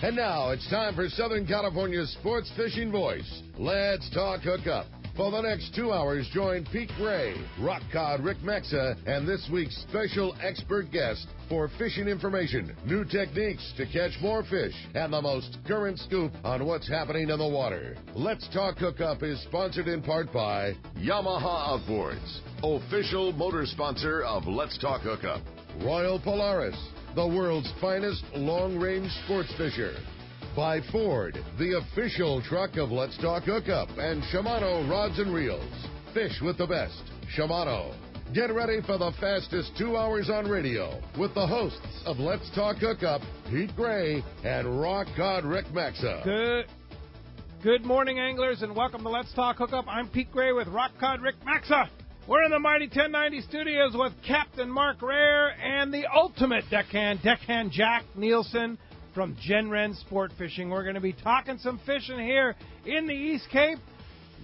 And now it's time for Southern California's sports fishing voice. Let's talk hookup. For the next 2 hours, join Pete Gray, rock cod Rick Maxa, and this week's special expert guest for fishing information, new techniques to catch more fish, and the most current scoop on what's happening in the water. Let's Talk Hookup is sponsored in part by Yamaha Outboards, official motor sponsor of Let's Talk Hookup. Royal Polaris, the world's finest long-range sports fisher. By Ford, the official truck of Let's Talk Hookup, and Shimano Rods and Reels. Fish with the best. Shimano. Get ready for the fastest 2 hours on radio with the hosts of Let's Talk Hookup, Pete Gray and Rock Cod Rick Maxa. Good morning, anglers, and welcome to Let's Talk Hookup. I'm Pete Gray with Rock Cod Rick Maxa. We're in the mighty 1090 studios with Captain Mark Rayor and the ultimate deckhand Jack Nilsen from Wren Sportfishing. We're going to be talking some fishing here in the East Cape.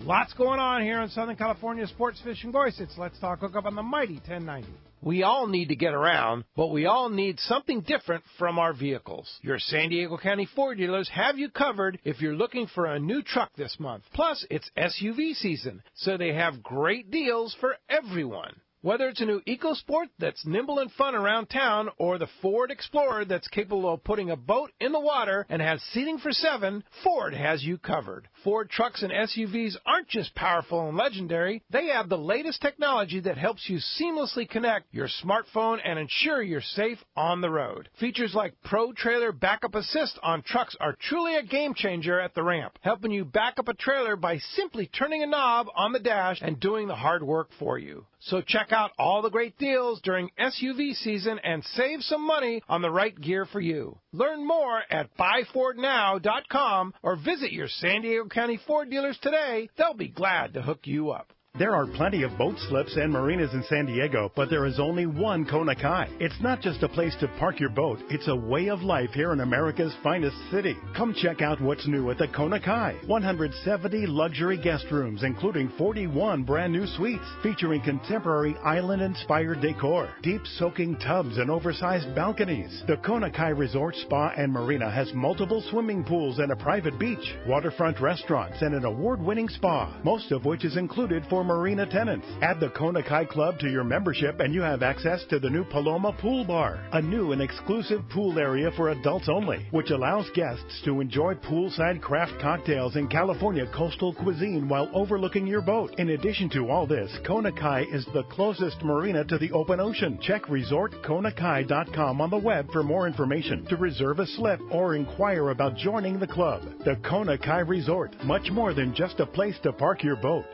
Lots going on here in Southern California Sports Fishing Voice. It's Let's Talk Hookup on the mighty 1090. We all need to get around, but we all need something different from our vehicles. Your San Diego County Ford dealers have you covered if you're looking for a new truck this month. Plus, it's SUV season, so they have great deals for everyone. Whether it's a new EcoSport that's nimble and fun around town or the Ford Explorer that's capable of putting a boat in the water and has seating for 7, Ford has you covered. Ford trucks and SUVs aren't just powerful and legendary. They have the latest technology that helps you seamlessly connect your smartphone and ensure you're safe on the road. Features like Pro Trailer Backup Assist on trucks are truly a game changer at the ramp, helping you back up a trailer by simply turning a knob on the dash and doing the hard work for you. So check out all the great deals during SUV season and save some money on the right gear for you. Learn more at buyfordnow.com or visit your San Diego County Ford dealers today. They'll be glad to hook you up. There are plenty of boat slips and marinas in San Diego, but there is only one Kona Kai. It's not just a place to park your boat, it's a way of life here in America's finest city. Come check out what's new at the Kona Kai. 170 luxury guest rooms, including 41 brand new suites, featuring contemporary island-inspired decor, deep soaking tubs and oversized balconies. The Kona Kai Resort Spa and Marina has multiple swimming pools and a private beach, waterfront restaurants, and an award-winning spa, most of which is included for marina tenants. Add the Kona Kai Club to your membership and you have access to the new Paloma Pool Bar, a new and exclusive pool area for adults only, which allows guests to enjoy poolside craft cocktails and California coastal cuisine while overlooking your boat. In addition to all this, Kona Kai is the closest marina to the open ocean. Check resortkonakai.com on the web for more information, to reserve a slip or inquire about joining the club. The Kona Kai Resort, much more than just a place to park your boat.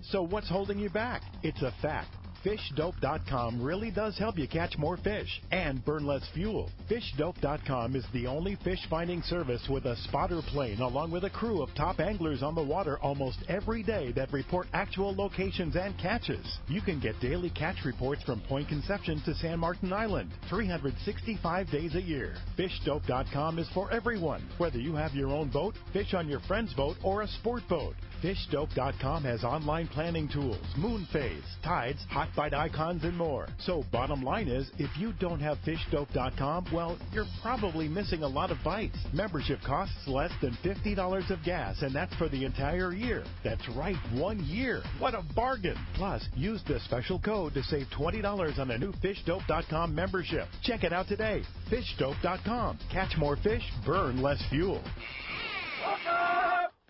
So what's holding you back? It's a fact. FishDope.com really does help you catch more fish and burn less fuel. FishDope.com is the only fish finding service with a spotter plane along with a crew of top anglers on the water almost every day that report actual locations and catches. You can get daily catch reports from Point Conception to San Martin Island, 365 days a year. FishDope.com is for everyone, whether you have your own boat, fish on your friend's boat, or a sport boat. FishDope.com has online planning tools, moon phase, tides, hot bite icons, and more. So bottom line is, if you don't have FishDope.com, well, you're probably missing a lot of bites. Membership costs less than $50 of gas, and that's for the entire year. That's right, 1 year. What a bargain. Plus, use the special code to save $20 on a new FishDope.com membership. Check it out today. FishDope.com. Catch more fish, burn less fuel.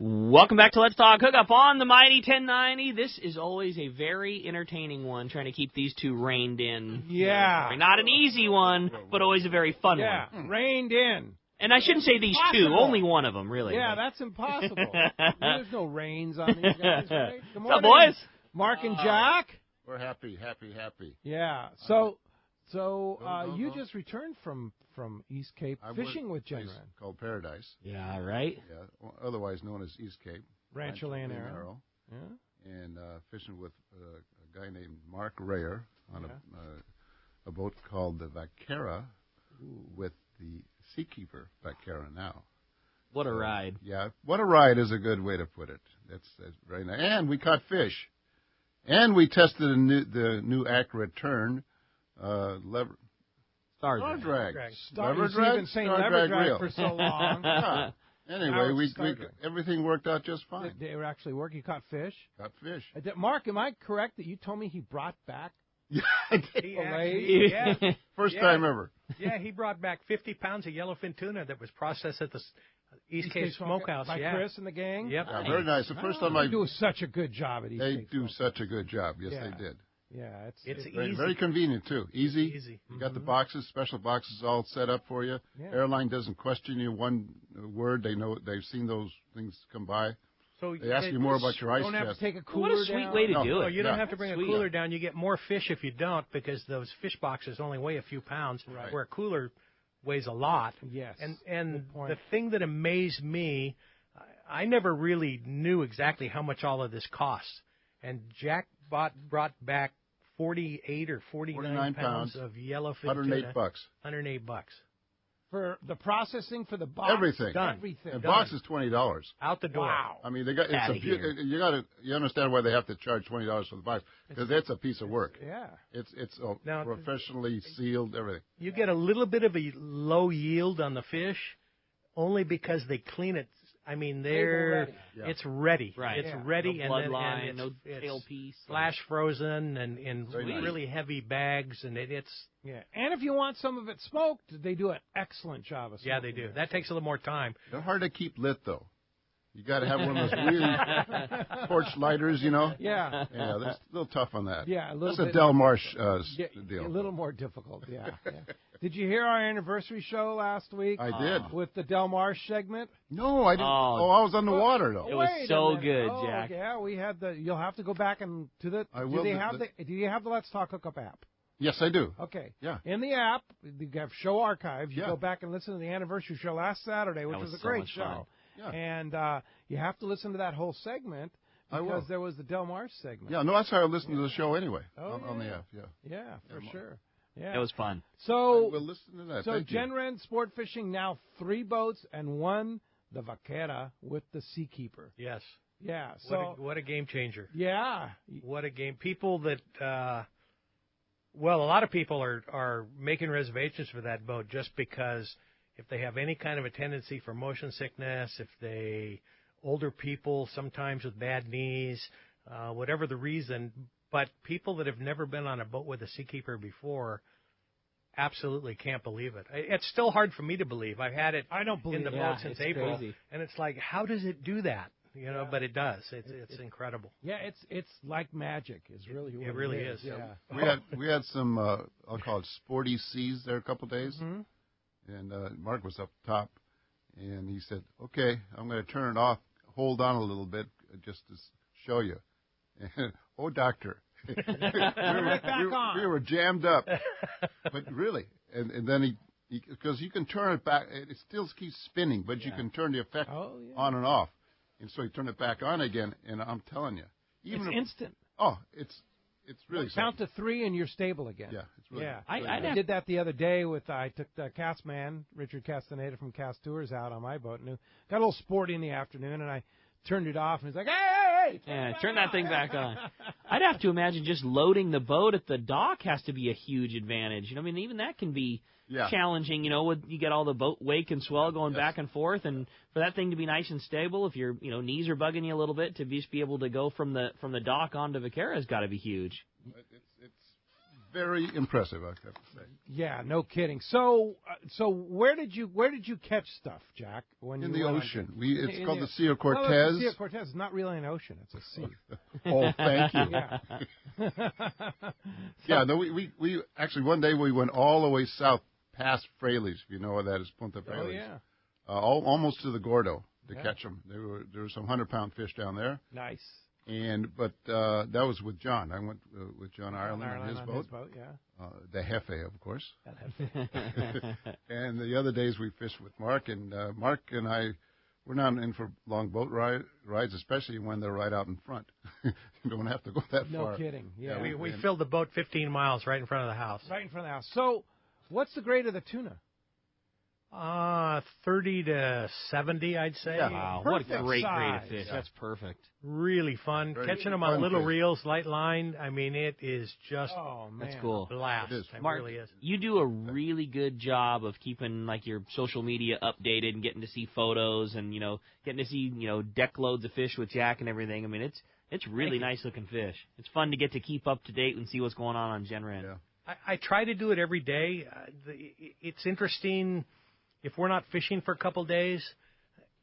Welcome back to Let's Talk Hookup on the mighty 1090. This is always a very entertaining one, trying to keep these two reined in. Yeah. Not an easy one, but always a very fun one. Yeah, reined in. And I shouldn't say these two, only one of them, really. Yeah, that's impossible. There's no reins on these guys, right? Good morning, boys? Mark and Jack. We're happy. Yeah, so you just returned from East Cape fishing with Wren. Called Paradise. Yeah, right? Yeah, otherwise known as East Cape. Rancho Lanero. Yeah. And fishing with a guy named Mark Rayor on a boat called the Vaquera with the Seakeeper Vaquera now. What a ride. Yeah, what a ride is a good way to put it. That's very nice. And we caught fish. And we tested the new accurate turn lever. Star Star drag. drag. You've been saying lever drag reel. for so long. Yeah. Anyway, we Star drag. everything worked out just fine. They were actually working. You caught fish. Got fish. Mark, am I correct that you told me he brought back Yeah, He actually, yeah, first time ever. yeah, he brought back 50 pounds of yellowfin tuna that was processed at the East Cape Smokehouse. by Chris and the gang? Yep. Yeah, very nice. The first time They do such a good job at East they Cape do Smokehouse. such a good job. Yes, Yeah. they did. Yeah, It's Very, easy. very convenient too. Easy. Easy. You got the boxes, special boxes all set up for you. Yeah. Airline doesn't question you one word. They know they've seen those things come by. So They ask you more about your ice Don't have chest. to take a What cooler a sweet down. way to No. do No, it. you don't Yeah. have to bring Sweet. a cooler down. You get more fish if you don't because those fish boxes only weigh a few pounds, Right. where a cooler weighs a lot. Yes. And Good point. the thing that amazed me, I never really knew exactly how much all of this costs. And Jack brought back 48 or 49 pounds of yellowfin $108. tuna. $108. For the processing for the box. Everything. Done. Everything. And Done. box is $20. Out the door. Wow. I mean, they got it's Outta a here. you understand why they have to charge $20 for the box because that's a piece of work. Yeah. It's Now, professionally sealed, everything. You get a little bit of a low yield on the fish only because they clean it. I mean, ready. Yeah. it's ready. Right. It's Yeah. ready, No and then bloodline, and no it's tail piece. flash frozen and in Very nice. really heavy bags, and it's Yeah. And if you want some of it smoked, they do an excellent job of smoking. yeah, they do. That takes a little more time. They're hard to keep lit though. You got to have one of those really torch lighters, you know. Yeah. Yeah, that's a little tough on that. Yeah, a little That's bit. a Del Marsh Yeah, deal. a little more difficult, yeah. Did you hear our anniversary show last week? I did. With the Del Marsh segment? No, I didn't. Oh. I was on the water though. It was Wait a so minute. good, Oh, Jack. Yeah, we had the. You'll have to go back and to the. I will. Do you have the Let's Talk Hookup app? Yes, I do. Okay. Yeah. In the app, you have show archives. You Yeah. go back and listen to the anniversary show last Saturday, which That was was a so great much show. fun. Yeah. And you have to listen to that whole segment I will. because there was the Del Marsh segment. Yeah, no, that's how I listen to the show anyway. Oh, on the yeah. app. Yeah. Yeah, for sure. Yeah. It was fun. So We'll listen to that. So Thank you. Wren Sport Fishing now 3 boats and 1 the Vaquera with the Seakeeper. Yes. Yeah. So What a game changer. yeah. What a game. People that well, a lot of people are making reservations for that boat just because if they have any kind of a tendency for motion sickness, if they older people sometimes with bad knees, whatever the reason, but people that have never been on a boat with a Seakeeper before absolutely can't believe it. It's still hard for me to believe. I've had it I don't believe in the it. boat Yeah, since it's April, crazy. and it's like, how does it do that? You know, Yeah. but it does. It's incredible. Yeah, it's like magic. Is really what It really is. Yeah. We had some I'll call it sporty seas there a couple of days, Mhm. and Mark was up top, and he said, "Okay, I'm going to turn it off. Hold on a little bit, just to show you." And, oh, doctor, we were jammed up, but really, and then he because you can turn it back, it still keeps spinning, but you can turn the effect Oh, yeah. on and off, and so he turned it back on again, and I'm telling you, It's instant. it's really Count to 3 and you're stable again. yeah, it's really Yeah, really I nice. did that the other day I took the Cast Man, Richard Castaneda from Cast Tours out on my boat, and got a little sporty in the afternoon, and I turned it off, and he's like, hey, Yeah, turn that thing back on. I'd have to imagine just loading the boat at the dock has to be a huge advantage. You know, I mean, even that can be challenging. You know, with you get all the boat wake and swell going back and forth, and for that thing to be nice and stable, if your knees are bugging you a little bit, to just be able to go from the dock onto Vaquera has got to be huge. It's very impressive, I have to say. Yeah, no kidding. So where did you catch stuff, Jack? When In you the went on- ocean. It's in called the- the Sea of Well, Cortez. the Sea of Cortez is not really an ocean; it's a sea. Oh, thank you. Yeah. Yeah, no, we actually one day we went all the way south past Fraley's, if you know where that is, Punta Oh Fraley's. yeah. Almost to the Gordo to Yeah. catch them. There were some 100-pound fish down there, Nice. but that was with John. I went with John Ireland on his boat, yeah. the Hefe, of course. And the other days we fished with Mark, and Mark and I. We're not in for long boat rides, especially when they're right out in front. You don't have to go that No far. kidding. Yeah. We filled the boat 15 miles right in front of the house. Right in front of the house. So, what's the grade of the tuna? 30 to 70, I'd say. Yeah. Wow, what a Perfect great size. grade of fish. Yeah. That's perfect. Really fun. Very Catching them fun on little fish. reels, light line. I mean, it is just Oh, man. That's cool. a blast. It is. Mark, really is. you do a really good job of keeping like your social media updated and getting to see photos and getting to see deck loads of fish with Jack and everything. I mean, it's really nice looking fish. It's fun to get to keep up to date and see what's going on Gen Wren. Yeah. I try to do it every day. It's interesting if we're not fishing for a couple days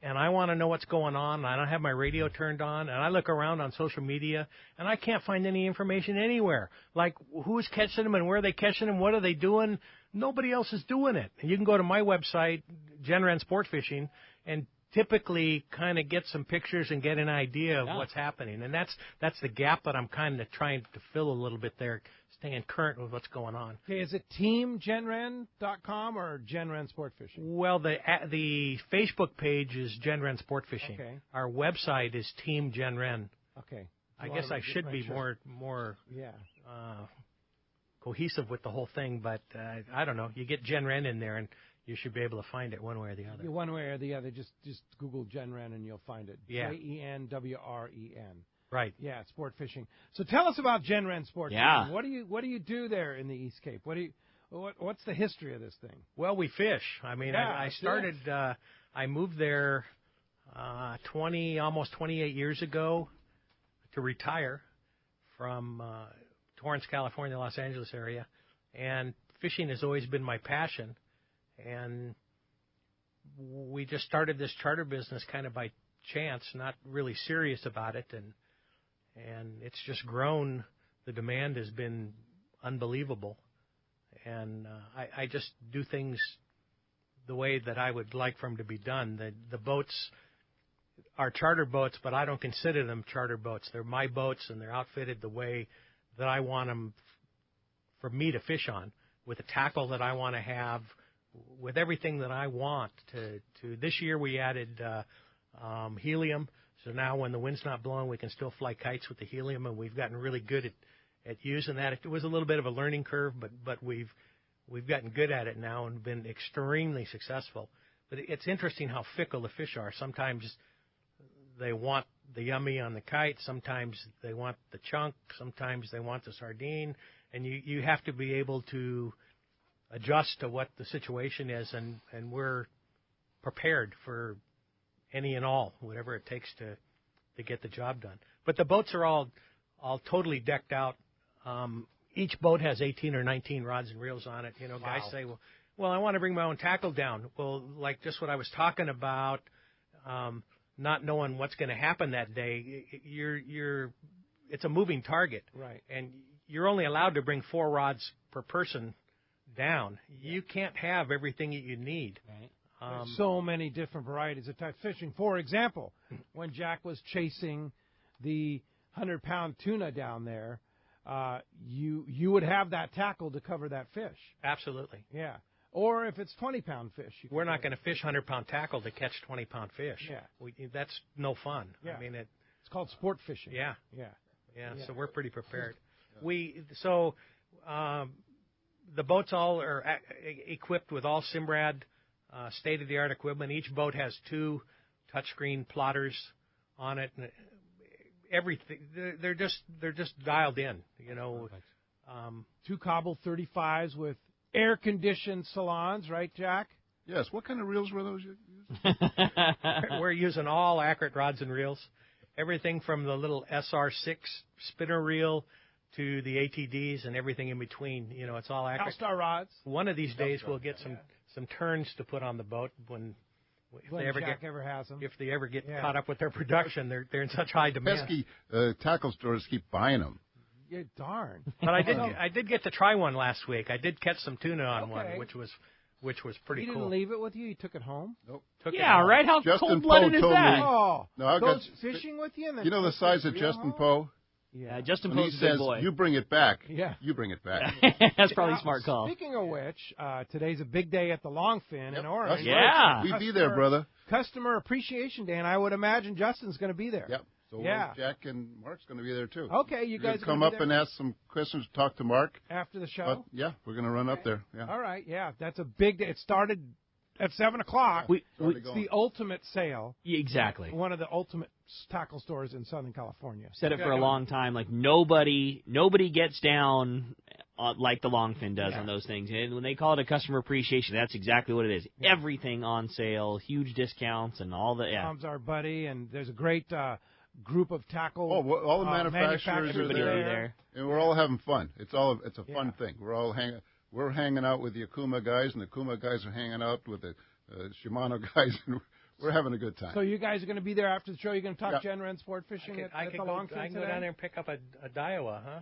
and I want to know what's going on. I don't have my radio turned on, and I look around on social media, and I can't find any information anywhere. Like, who's catching them and where are they catching them? What are they doing? Nobody else is doing it. And you can go to my website, Gen Wren Sportfishing, and typically kind of get some pictures and get an idea of what's happening. And that's the gap that I'm kind of trying to fill a little bit there, staying current with what's going on. Okay, is it teamgenwren.com or Gen Wren Sportfishing? Well, the Facebook page is Gen Wren Sportfishing. Okay. Our website is Team Gen Wren. Okay. I guess I should be more cohesive with the whole thing, but I don't know. You get Gen Wren in there, and you should be able to find it one way or the other. One way or the other. Just Google Gen Wren and you'll find it. Yeah. JenWren. Right. Yeah, sport fishing. So tell us about Gen Wren Sport Yeah. Fishing. What do you do there in the East Cape? What's the history of this thing? Well, we fish. I mean, I started. I moved there almost 28 years ago to retire from Torrance, California, Los Angeles area, and fishing has always been my passion. And we just started this charter business kind of by chance, not really serious about it, and it's just grown. The demand has been unbelievable, and I just do things the way that I would like for them to be done. The boats are charter boats, but I don't consider them charter boats. They're my boats, and they're outfitted the way that I want them for me to fish on, with the tackle that I want to have, with everything that I want to. This year we added helium, so now when the wind's not blowing, we can still fly kites with the helium, and we've gotten really good at using that. It was a little bit of a learning curve, but we've gotten good at it now and been extremely successful. But it's interesting how fickle the fish are. Sometimes they want the yummy on the kite, sometimes they want the chunk, sometimes they want the sardine, and you have to be able to adjust to what the situation is, and we're prepared for any and all, whatever it takes to get the job done. But the boats are all totally decked out. Each boat has 18 or 19 rods and reels on it. Guys say, well, I want to bring my own tackle down. Well, like just what I was talking about, not knowing what's going to happen that day, it's a moving target. Right. And you're only allowed to bring 4 rods per person down. You can't have everything that you need. Right. There's so many different varieties of type fishing. For example, when Jack was chasing the 100-pound tuna down there, you would have that tackle to cover that fish. Absolutely. Yeah. Or if it's 20-pound fish. We're not going to fish 100-pound tackle to catch 20-pound fish. Yeah. That's no fun. Yeah. I mean, it's called sport fishing. Yeah. Yeah. So we're pretty prepared. The boats all are equipped with all Simrad state-of-the-art equipment. Each boat has 2 touchscreen plotters on it. And everything they're just dialed in. 2 cobble 35s with air-conditioned salons, right, Jack? Yes. What kind of reels were those you using? We're using all accurate rods and reels. Everything from the little SR6 spinner reel to the ATDs and everything in between. It's all accurate. Hellstar rods. One of these days we'll get some turns to put on the boat if they ever get caught up with their production. They're in such high demand. Pesky tackle stores keep buying them. Yeah, darn. But I did get to try one last week. I did catch some tuna on one, which was pretty cool. You didn't leave it with you? You took it home? Nope. Right? How Justin cold-blooded Poe is told that? me. Oh, No, I goes fishing with you? And then the size of Justin Poe? Yeah. Justin When he Poe's a good says, boy. you bring it back. Yeah. You bring it back. That's probably a smart call. Speaking of which, today's a big day at the Longfin in Orange. That's Yeah. right. We be there, brother. Customer Appreciation Day, and I would imagine Justin's going to be there. Yep. So Jack and Mark's going to be there, too. Okay, you guys come up and ask some questions, talk to Mark. after the show? We're going to run up there. Yeah. All right, yeah. That's a big day. It started at 7 o'clock. It's the ultimate sale. Yeah, exactly. One of the ultimate tackle stores in Southern California. Said it for a long time. Like nobody gets down like the Longfin does on those things. And when they call it a customer appreciation, that's exactly what it is. Yeah. Everything on sale, huge discounts, and all the. Tom's our buddy, and there's a great group of tackle. All the manufacturers are there, and we're all having fun. It's a fun thing. We're hanging out with the Akuma guys, and the Akuma guys are hanging out with the Shimano guys, and we're having a good time. So you guys are going to be there after the show? You're going to talk Gen-Ren sport fishing at the Longfin I can go down there and pick up a Daiwa, huh?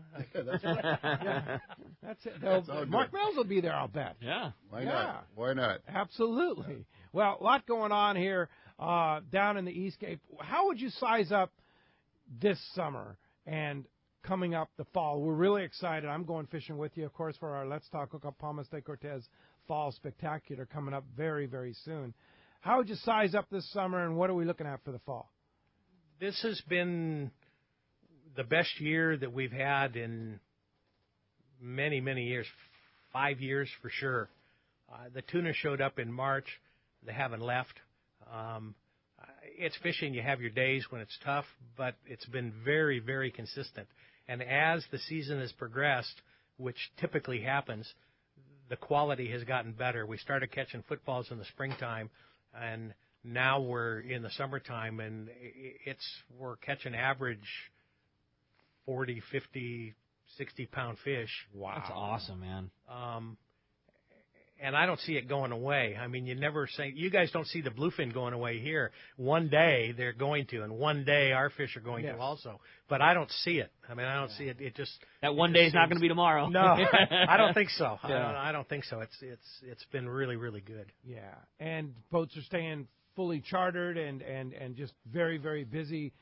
That's it. Mark Mills will be there, I'll bet. Yeah. Why not? Absolutely. Well, a lot going on here down in the East Cape. How would you size up this summer and coming up the fall? We're really excited. I'm going fishing with you, of course, for our Let's Talk Hookup Palmas de Cortez Fall Spectacular coming up very, very soon. How would you size up this summer, and what are we looking at for the fall? This has been the best year that we've had in many, many years, 5 years for sure. The tuna showed up in March. They haven't left. It's fishing. You have your days when it's tough, but it's been very, very consistent. And as the season has progressed, which typically happens, the quality has gotten better. We started catching footballs in the springtime, and now we're in the summertime, and we're catching average 40, 50, 60-pound fish. Wow. That's awesome, man. And I don't see it going away. I mean, you guys don't see the bluefin going away here. One day they're going to, and one day our fish are going to also. But I don't see it. I mean, I don't see it. It just that one day is not going to be tomorrow. No, I don't think so. I don't think so. It's been really, really good. Yeah, and boats are staying fully chartered and just very, very busy.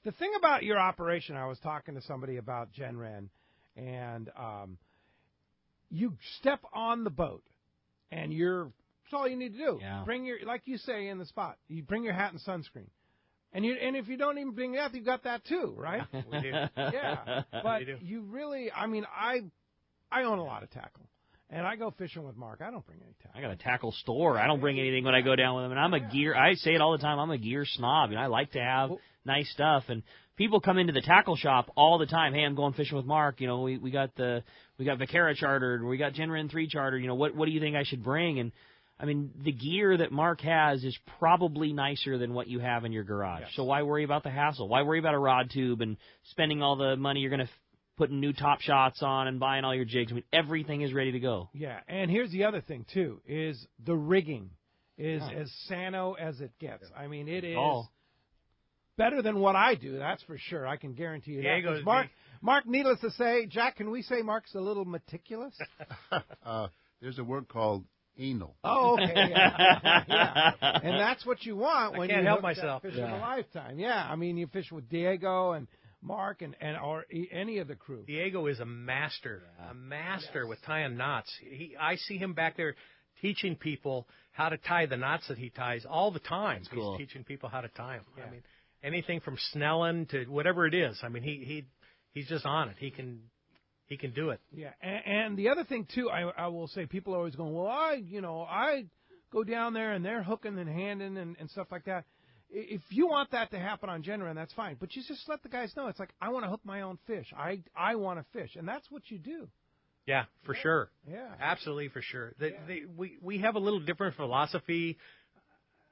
The thing about your operation, I was talking to somebody about Gen-Ren, and you step on the boat. And that's all you need to do. Yeah. Bring like you say in the spot, you bring your hat and sunscreen. And if you don't even bring that, you've got that too, right? We do. Yeah. But you really, I mean, I own a lot of tackle. And I go fishing with Mark. I don't bring any tackle. I got a tackle store. I don't bring anything when I go down with him. And I say it all the time, I'm a gear snob. I like to have nice stuff. And people come into the tackle shop all the time. Hey, I'm going fishing with Mark. We got Vaquera chartered. We got Gen-Ren 3 chartered. What do you think I should bring? And I mean, the gear that Mark has is probably nicer than what you have in your garage. Yes. So why worry about the hassle? Why worry about a rod tube and spending all the money you're going to putting new top shots on and buying all your jigs? I mean, everything is ready to go. Yeah, and here's the other thing too: is the rigging is as sano as it gets. I mean, it is better than what I do. That's for sure. I can guarantee you that. Mark, needless to say, Jack, can we say Mark's a little meticulous? There's a word called anal. Oh, okay. Yeah. And that's what you want when you help myself. Fish in a lifetime. Yeah, I mean, you fish with Diego and Mark or any of the crew. Diego is a master with tying knots. I see him back there teaching people how to tie the knots that he ties all the time. That's cool. He's teaching people how to tie them. Yeah. I mean, anything from Snellen to whatever it is. I mean, he's just on it. He can do it. Yeah, and the other thing too, I will say, people are always going, well, I go down there and they're hooking and handing and stuff like that. If you want that to happen on Gen-Ren, that's fine. But you just let the guys know. It's like, I want to hook my own fish. I want to fish. And that's what you do. Yeah, for sure. Yeah. Absolutely, for sure. We have a little different philosophy.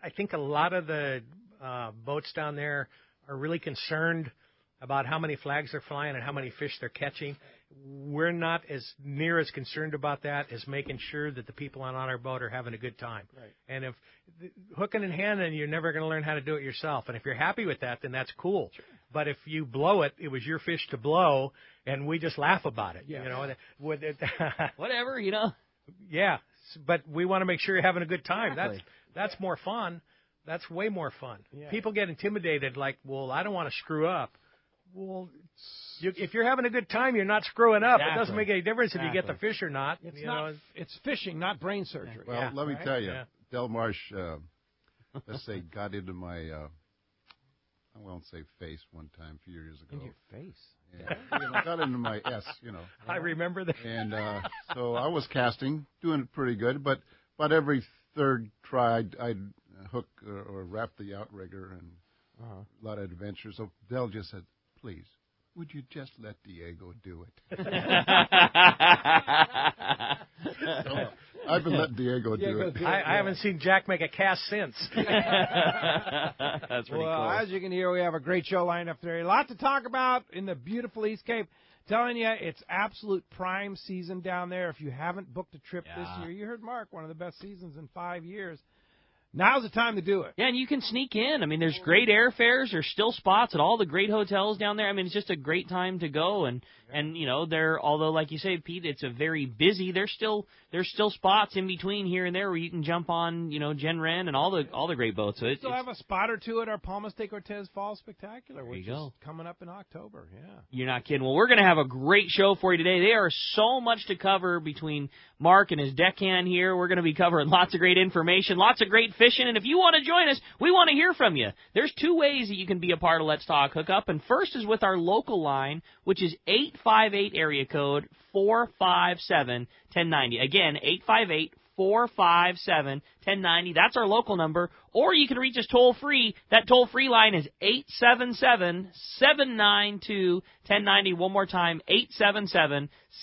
I think a lot of the boats down there are really concerned about how many flags they're flying and how many fish they're catching. We're not as near as concerned about that as making sure that the people on our boat are having a good time. Right. And if hooking and handing, you're never going to learn how to do it yourself. And if you're happy with that, then that's cool. Sure. But if you blow it, it was your fish to blow, and we just laugh about it. Yeah. Whatever, Yeah, but we want to make sure you're having a good time. Exactly. That's more fun. That's way more fun. Yeah. People get intimidated, like, well, I don't want to screw up. Well, if you're having a good time, you're not screwing up. Exactly. It doesn't make any difference if you get the fish or not. It's fishing, not brain surgery. Well, let me tell you, Del Marsh, let's say, got into my, I won't say face one time a few years ago. In your face? Yeah, got into my S, I remember that. And so I was casting, doing it pretty good, but But every third try, I'd hook or wrap the outrigger, and a lot of adventures. So Del just said, please, would you just let Diego do it? So I've been letting Diego do it. I haven't seen Jack make a cast since. That's pretty cool. As you can hear, we have a great show lined up today. A lot to talk about in the beautiful East Cape. Telling you, it's absolute prime season down there. If you haven't booked a trip this year, you heard Mark, one of the best seasons in 5 years. Now's the time to do it. Yeah, and you can sneak in. I mean, there's great airfares. There's still spots at all the great hotels down there. I mean, it's just a great time to go. And you know, although, like you say, Pete, it's a very busy. There's still spots in between here and there where you can jump on, you know, Jen Wren and all the great boats. So we still have a spot or two at our Palmas de Cortez Fall Spectacular, which is coming up in October. Yeah, you're not kidding. Well, we're going to have a great show for you today. There are so much to cover between Mark and his deckhand here. We're going to be covering lots of great information, lots of great fishing. And if you want to join us, we want to hear from you. There's 2 ways that you can be a part of Let's Talk Hookup. And first is with our local line, which is 858 area code 457-1090. Again, 858-457-1090. That's our local number. Or you can reach us toll-free. That toll-free line is 877-792-1090. One more time,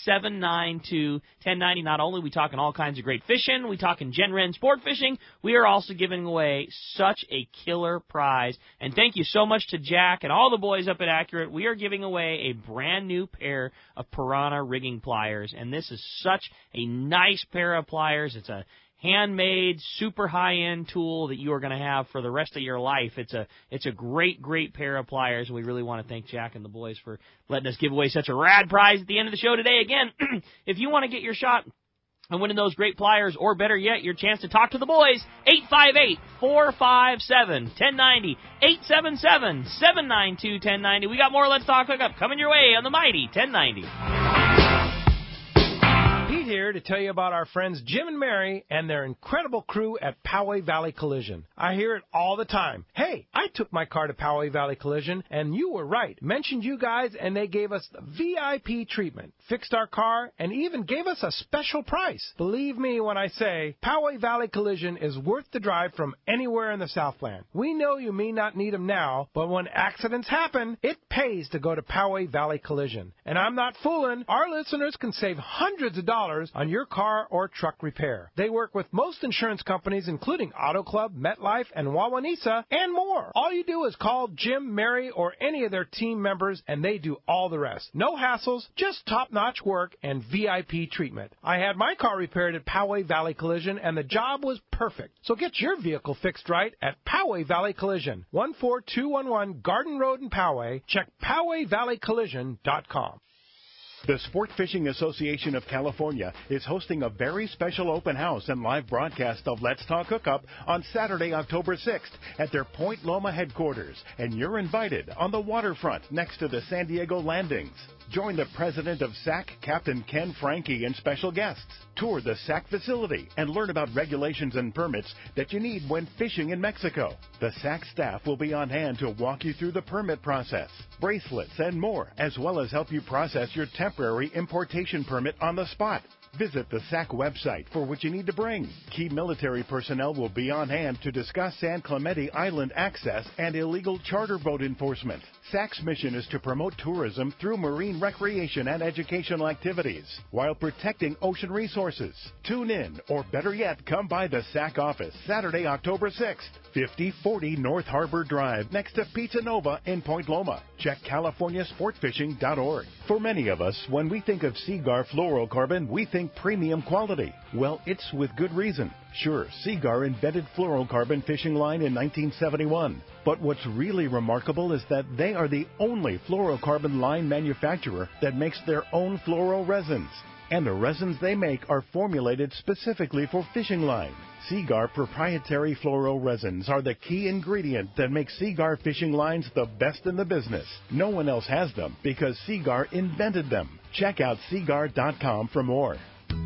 877-792-1090. Not only are we talking all kinds of great fishing, we talking Jen Wren sport fishing, we are also giving away such a killer prize. And thank you so much to Jack and all the boys up at Accurate. We are giving away a brand new pair of Piranha rigging pliers. And this is such a nice pair of pliers. It's a handmade, super high-end tool that you are going to have for the rest of your life. It's a great, great pair of pliers. We really want to thank Jack and the boys for letting us give away such a rad prize at the end of the show today. Again, if you want to get your shot and winning those great pliers, or better yet, your chance to talk to the boys, 858-457-1090, 877-792-1090. We got more Let's Talk Hookup coming your way on the mighty 1090. Here to tell you about our friends Jim and Mary and their incredible crew at Poway Valley Collision. I hear it all the time. Hey, I took my car to Poway Valley Collision, and you were right. Mentioned you guys, and they gave us the VIP treatment, fixed our car, and even gave us a special price. Believe me when I say Poway Valley Collision is worth the drive from anywhere in the Southland. We know you may not need them now, but when accidents happen, it pays to go to Poway Valley Collision. And I'm not fooling. Our listeners can save hundreds of dollars on your car or truck repair. They work with most insurance companies, including Auto Club, MetLife, and Wawanesa, and more. All you do is call Jim, Mary, or any of their team members, and they do all the rest. No hassles, just top-notch work and VIP treatment. I had my car repaired at Poway Valley Collision, and the job was perfect. So get your vehicle fixed right at Poway Valley Collision, 14211 Garden Road in Poway. Check PowayValleyCollision.com. The Sport Fishing Association of California is hosting a very special open house and live broadcast of Let's Talk Hookup on Saturday, October 6th at their Point Loma headquarters, and you're invited on the waterfront next to the San Diego landings. Join the president of SAC, Captain Ken Frankie, and special guests. Tour the SAC facility and learn about regulations and permits that you need when fishing in Mexico. The SAC staff will be on hand to walk you through the permit process, bracelets, and more, as well as help you process your temporary importation permit on the spot. Visit the SAC website for what you need to bring. Key military personnel will be on hand to discuss San Clemente Island access and illegal charter boat enforcement. SAC's mission is to promote tourism through marine recreation and educational activities while protecting ocean resources. Tune in, or better yet, come by the SAC office Saturday, October 6th, 5040 North Harbor Drive, next to Pizza Nova in Point Loma. Check CaliforniaSportFishing.org. For many of us, when we think of Seaguar fluorocarbon, we think premium quality. Well, it's with good reason. Sure, Seaguar invented fluorocarbon fishing line in 1971. But what's really remarkable is that they are the only fluorocarbon line manufacturer that makes their own fluoro resins. And the resins they make are formulated specifically for fishing line. Seaguar proprietary fluoro resins are the key ingredient that makes Seaguar fishing lines the best in the business. No one else has them because Seaguar invented them. Check out Seaguar.com for more.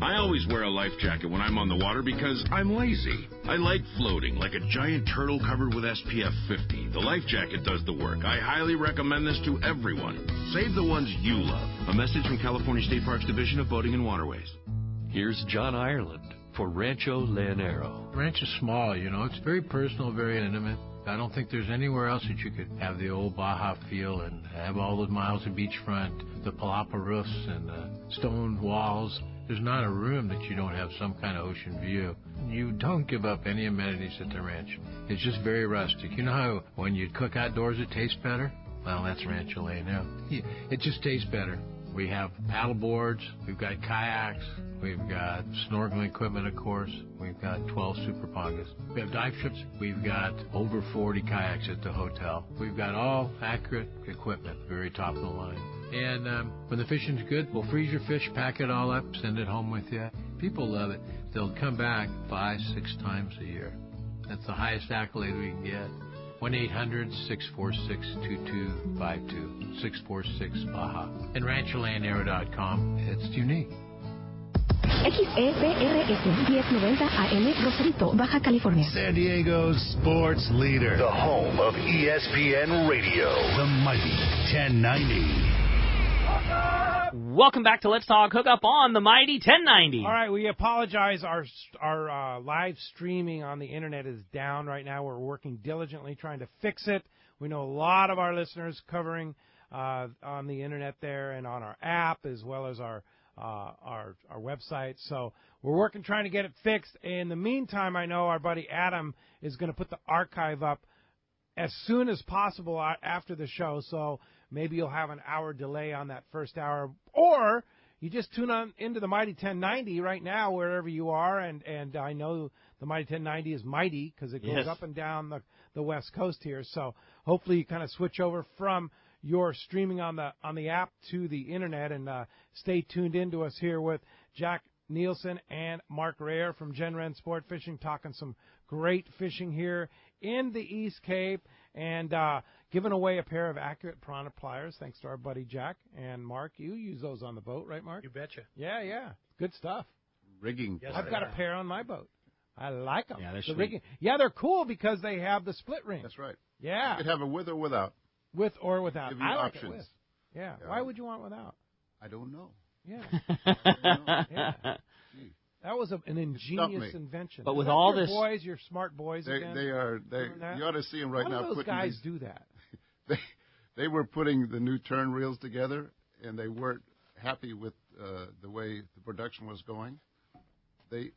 I always wear a life jacket when I'm on the water because I'm lazy. I like floating like a giant turtle covered with SPF 50. The life jacket does the work. I highly recommend this to everyone. Save the ones you love. A message from California State Parks Division of Boating and Waterways. Here's John Ireland for Rancho Leonero. The ranch is small, It's very personal, very intimate. I don't think there's anywhere else that you could have the old Baja feel and have all those miles of beachfront, the palapa roofs and the stone walls. There's not a room that you don't have some kind of ocean view. You don't give up any amenities at the ranch. It's just very rustic. You know how when you cook outdoors it tastes better? Well, that's Rancho Leonero. It just tastes better. We have paddle boards, we've got kayaks, we've got snorkeling equipment, of course. We've got 12 super pongas. We have dive trips. We've got over 40 kayaks at the hotel. We've got all accurate equipment, very top of the line. And when the fishing's good, we'll freeze your fish, pack it all up, send it home with you. People love it. They'll come back 5-6 times a year. That's the highest accolade we can get. 1-800-646-2252, 646-BAJA. And RanchoLeonero.com. It's unique. XEPRS 1090 AM, Rosarito, Baja California. San Diego's sports leader. The home of ESPN Radio. The mighty 1090. Welcome back to Let's Talk Hookup on the mighty 1090. All right, we apologize. Our live streaming on the internet is down right now. We're working diligently trying to fix it. We know a lot of our listeners covering on the internet there and on our app as well as our website. So we're working trying to get it fixed. In the meantime, I know our buddy Adam is going to put the archive up as soon as possible after the show. So maybe you'll have an hour delay on that first hour, or you just tune on into the Mighty 1090 right now wherever you are. And I know the Mighty 1090 is mighty because it goes up and down the West Coast here. So hopefully you kind of switch over from your streaming on the app to the internet, and stay tuned in to us here with Jack Nilsen and Mark Rayor from Wren Sportfishing, talking some great fishing here in the East Cape, and giving away a pair of accurate piranha pliers thanks to our buddy Jack. And Mark, you use those on the boat, right, Mark? You betcha. Yeah, good stuff. Rigging. Yes, I've got a pair on my boat. I like them. Yeah, they're the sweet. rigging. Yeah, they're cool because they have the split ring. That's right. Yeah. You could have it with or without. With or without. Give you I like options. it with. Yeah. Why would you want without? I don't know. Yeah. Yeah. That was an ingenious invention. But with Is that all your this, boys, your smart boys, They again? are. You ought to see them right How now. do those guys do that? They were putting the new turn reels together, and they weren't happy with the way the production was going. They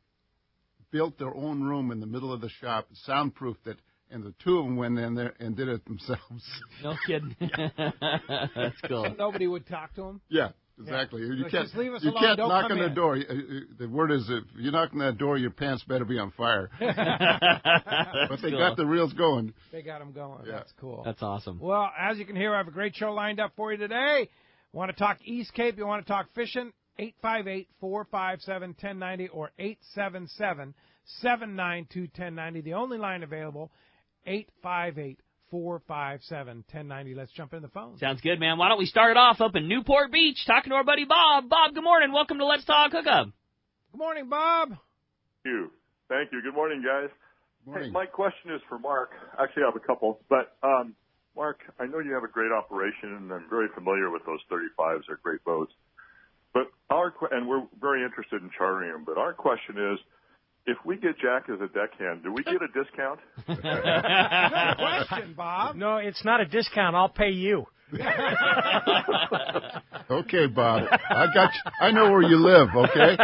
built their own room in the middle of the shop, soundproofed it, and the two of them went in there and did it themselves. No kidding. That's cool. And nobody would talk to them? Yeah, exactly. Yeah. You Like, can't, just leave us you alone, can't don't knock come on the in. door. The word is, if you knock on that door, your pants better be on fire. But they got the reels going. They got them going. Yeah. That's cool. That's awesome. Well, as you can hear, I have a great show lined up for you today. Want to talk East Cape? You want to talk fishing? 858-457-1090 or 877-792-1090. The only line available, 858-457-1090. Let's jump in the phone. Sounds good, man. Why don't we start off up in Newport Beach talking to our buddy Bob. Bob, good morning. Welcome to Let's Talk Hookup. Good morning, Bob. Thank you. Good morning, guys. Morning. Hey, my question is for Mark. Actually, I have a couple. But, Mark, I know you have a great operation, and I'm very familiar with those 35s. They're great boats. But and we're very interested in chartering them. But our question is, if we get Jack as a deckhand, do we get a discount? Good question, Bob. No, it's not a discount. I'll pay you. Okay, Bob. I got you. I know where you live, okay?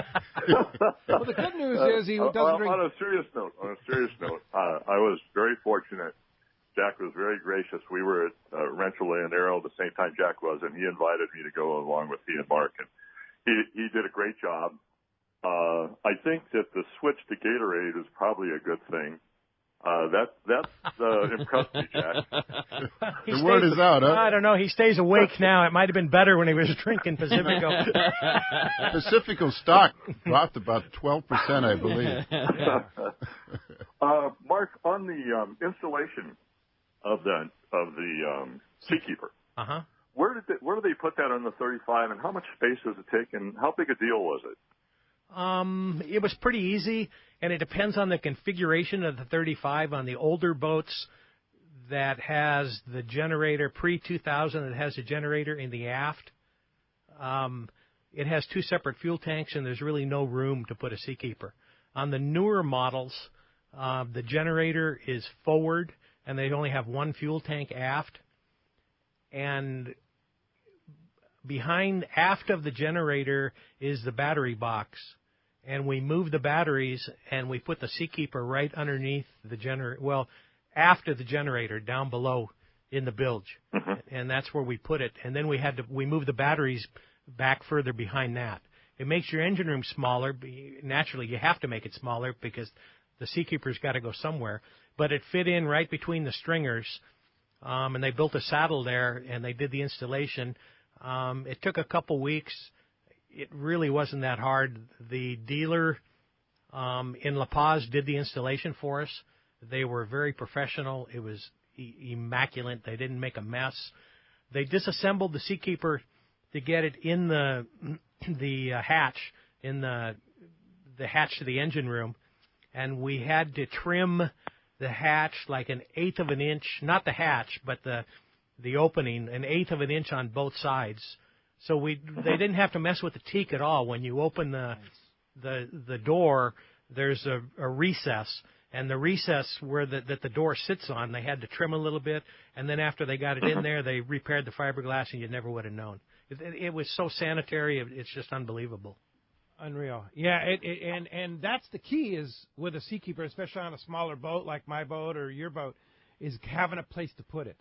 Well, the good news is he doesn't drink. On a serious note, I was very fortunate. Jack was very gracious. We were at Rancho Leonero the same time Jack was, and he invited me to go along with he and Mark. And he did a great job. I think that the switch to Gatorade is probably a good thing. That's impressed me, Jack. The word is out, huh? I don't know. He stays awake now. It might have been better when he was drinking Pacifico. Pacifico stock dropped about 12%, I believe. Mark, on the installation of the Seakeeper, where do they put that on the 35, and how much space does it take, and how big a deal was it? It was pretty easy, and it depends on the configuration of the 35. On the older boats that has the generator, pre-2000, that has a generator in the aft, it has two separate fuel tanks, and there's really no room to put a Seakeeper. On the newer models, the generator is forward, and they only have one fuel tank aft. And aft of the generator is the battery box. And we move the batteries, and we put the Seakeeper right underneath the generator. Well, after the generator, down below in the bilge. Mm-hmm. And that's where we put it. And then we move the batteries back further behind that. It makes your engine room smaller. Naturally, you have to make it smaller because the Seakeeper's got to go somewhere. But it fit in right between the stringers, and they built a saddle there, and they did the installation. It took a couple weeks. It really wasn't that hard. The dealer in La Paz did the installation for us. They were very professional. It was immaculate. They didn't make a mess. They disassembled the Seakeeper to get it in the hatch, in the hatch to the engine room, and we had to trim the hatch like 1/8 of an inch, not the hatch, but the opening, 1/8 of an inch on both sides. So they didn't have to mess with the teak at all. When you open the door, there's a recess, and the recess that the door sits on, they had to trim a little bit, and then after they got it in there, they repaired the fiberglass, and you never would have known. It was so sanitary, it's just unbelievable. Unreal. Yeah, and that's the key is with a Seakeeper, especially on a smaller boat like my boat or your boat, is having a place to put it.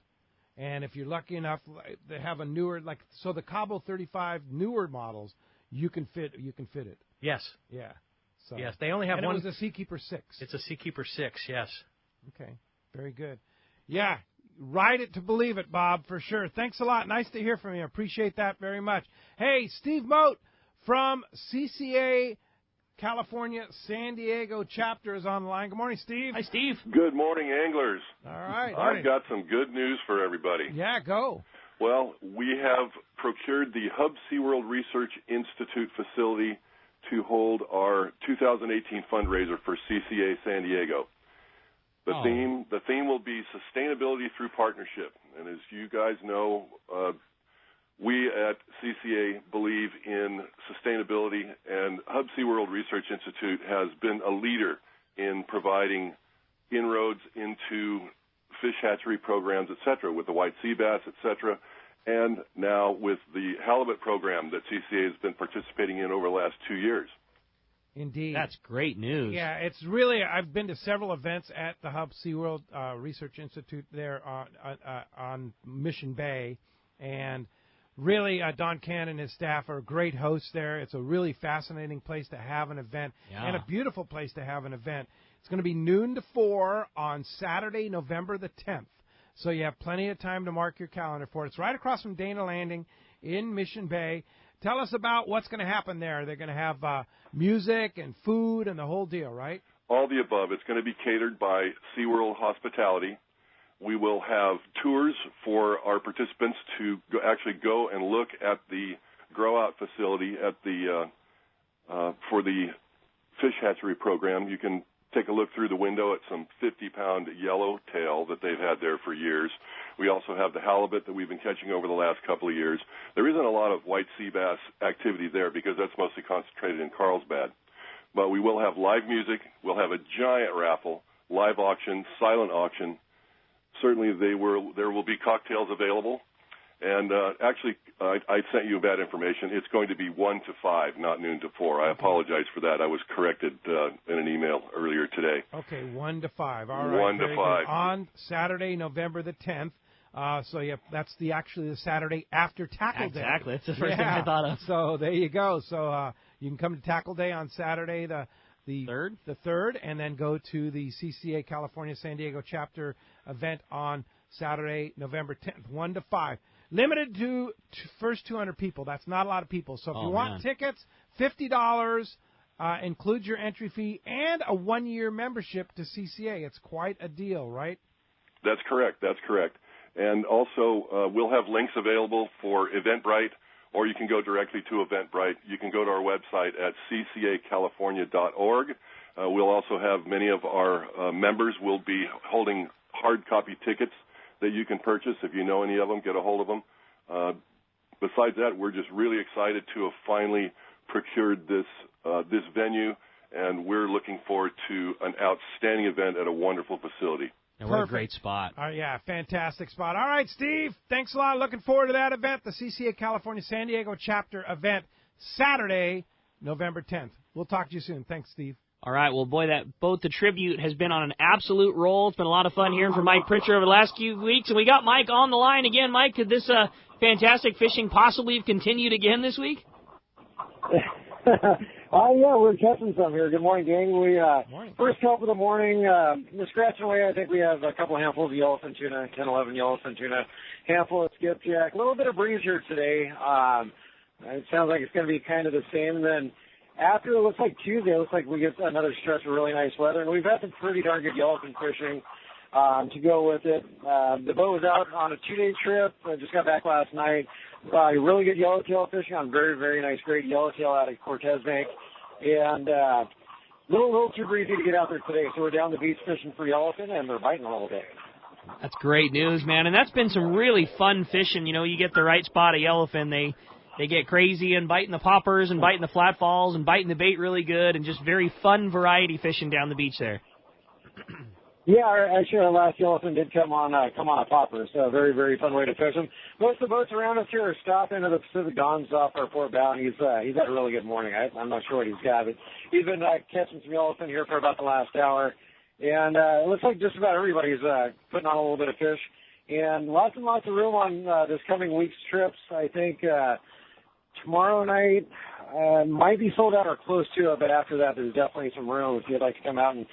And if you're lucky enough to have a newer, the Cabo 35 newer models, you can fit it. Yes. Yeah. So. Yes, they only have one. It was a Seakeeper 6. It's a Seakeeper 6, yes. Okay, very good. Yeah, ride it to believe it, Bob, for sure. Thanks a lot. Nice to hear from you. Appreciate that very much. Hey, Steve Mote from CCA California San Diego chapter is on the line. Good morning, Steve. Hi, Steve. Good morning, anglers. All right. I've got some good news for everybody. Yeah, go. Well, we have procured the Hub SeaWorld Research Institute facility to hold our 2018 fundraiser for CCA San Diego. The theme will be sustainability through partnership. And as you guys know, we at CCA believe in sustainability, and Hub SeaWorld Research Institute has been a leader in providing inroads into fish hatchery programs, et cetera, with the white sea bass, et cetera, and now with the halibut program that CCA has been participating in over the last 2 years. Indeed. That's great news. Yeah, it's really, I've been to several events at the Hub SeaWorld Research Institute there on Mission Bay, and really, Don Cannon and his staff are great hosts there. It's a really fascinating place to have an event and a beautiful place to have an event. It's going to be noon to 4 on Saturday, November the 10th. So you have plenty of time to mark your calendar for it. It's right across from Dana Landing in Mission Bay. Tell us about what's going to happen there. They're going to have music and food and the whole deal, right? All the above. It's going to be catered by SeaWorld Hospitality. We will have tours for our participants to actually go and look at the grow-out facility at the for the fish hatchery program. You can take a look through the window at some 50-pound yellowtail that they've had there for years. We also have the halibut that we've been catching over the last couple of years. There isn't a lot of white sea bass activity there because that's mostly concentrated in Carlsbad. But we will have live music. We'll have a giant raffle, live auction, silent auction. Certainly there will be cocktails available. And actually, I sent you bad information. It's going to be 1 to 5, not noon to 4. I apologize for that. I was corrected in an email earlier today. Okay, 1 to 5. All right. 1 to 5. On Saturday, November the 10th. So, yeah, that's actually the Saturday after Tackle Day. Exactly. That's the first thing I thought of. So there you go. So you can come to Tackle Day on Saturday, the 3rd, and then go to the CCA California San Diego chapter event on Saturday, November 10th, 1 to 5. Limited to first 200 people. That's not a lot of people. So if you want tickets, $50 includes your entry fee and a 1-year membership to CCA. It's quite a deal, right? That's correct. That's correct. And also, we'll have links available for Eventbrite, or you can go directly to Eventbrite. You can go to our website at ccacalifornia.org. We'll also have many of our members will be holding hard copy tickets that you can purchase. If you know any of them, get a hold of them. Besides that, we're just really excited to have finally procured this venue and we're looking forward to an outstanding event at a wonderful facility. And what a great spot. Yeah, fantastic spot. All right, Steve, thanks a lot. Looking forward to that event, the CCA California San Diego chapter event, Saturday, November 10th. We'll talk to you soon. Thanks, Steve. All right, well, boy, that boat, the Tribute, has been on an absolute roll. It's been a lot of fun hearing from Mike Pritchard over the last few weeks, and we got Mike on the line again. Mike, could this fantastic fishing possibly have continued again this week? Yeah, we're catching some here. Good morning, gang. First couple of the morning, we're scratching away. I think we have a couple handfuls of yellowfin tuna, 10, 11 yellowfin tuna, handful of skipjack, a little bit of breeze here today. It sounds like it's going to be kind of the same. And then after, it looks like Tuesday, it looks like we get another stretch of really nice weather. And we've had some pretty darn good yellowfin fishing to go with it. The boat was out on a 2-day trip. I just got back last night. Really good yellowtail fishing on very, very nice, great yellowtail out of Cortez Bank. And little too breezy to get out there today. So we're down the beach fishing for yellowfin, and they're biting all day. That's great news, man. And that's been some really fun fishing. You know, you get the right spot of yellowfin, they get crazy and biting the poppers and biting the flat falls and biting the bait really good, and just very fun variety fishing down the beach there. Yeah, actually, our last yellowfin did come on a popper, so a very, very fun way to fish them. Most of the boats around us here are stopping at the Pacific Don's off our port bow, and he's had a really good morning. I'm not sure what he's got, but he's been catching some yellowfin here for about the last hour, and it looks like just about everybody's putting on a little bit of fish, and lots and lots of room on this coming week's trips. I think tomorrow night might be sold out or close to it, but after that, there's definitely some room if you'd like to come out. And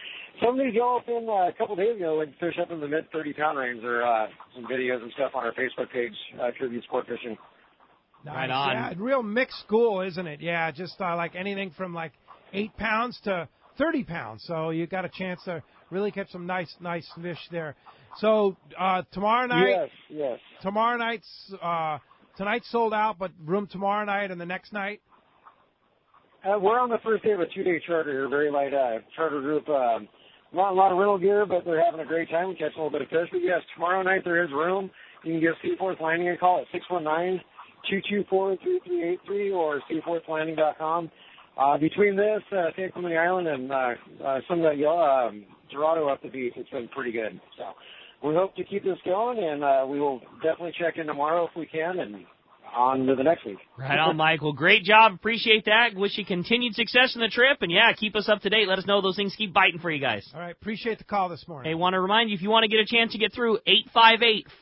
some of these yellowfin a couple days ago would fish up in the mid 30-pound range. There are some videos and stuff on our Facebook page, Tribute Sportfishing. Nice. Right on. Yeah, real mixed school, isn't it? Yeah, just like anything from like 8 pounds to 30 pounds. So you got a chance to really catch some nice fish there. So tomorrow night. Yes. Tomorrow tonight's sold out, but room tomorrow night and the next night. We're on the first day of a 2-day charter here, very light charter group. Not a lot of rental gear, but they're having a great time. We catch a little bit of fish. But yes, tomorrow night there is room. You can give Seaforth Landing a call at 619-224-3383 or seaforthlanding.com. Between this, San Clemente Island, and some of the Dorado up the beach, it's been pretty good. So we hope to keep this going, and we will definitely check in tomorrow if we can, and on to the next week. Right on, Mike. Well, great job. Appreciate that. Wish you continued success in the trip. And, yeah, keep us up to date. Let us know those things keep biting for you guys. All right. Appreciate the call this morning. Hey, want to remind you, if you want to get a chance to get through,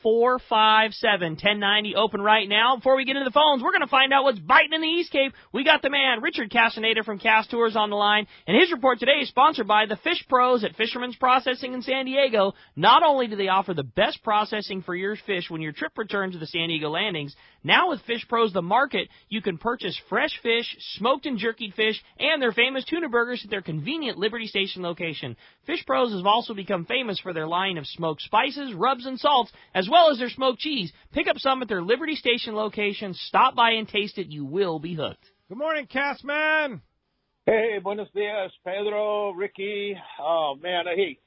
858-457-1090, open right now. Before we get into the phones, we're going to find out what's biting in the East Cape. We got the man, Richard Castaneda from Cast Tours, on the line. And his report today is sponsored by the Fish Pros at Fisherman's Processing in San Diego. Not only do they offer the best processing for your fish when your trip returns to the San Diego landings, now with Fish Pros The Market, you can purchase fresh fish, smoked and jerkied fish, and their famous tuna burgers at their convenient Liberty Station location. Fish Pros have also become famous for their line of smoked spices, rubs, and salts, as well as their smoked cheese. Pick up some at their Liberty Station location. Stop by and taste it. You will be hooked. Good morning, Castman. Hey, buenos dias, Pedro, Ricky. Oh, man, hey,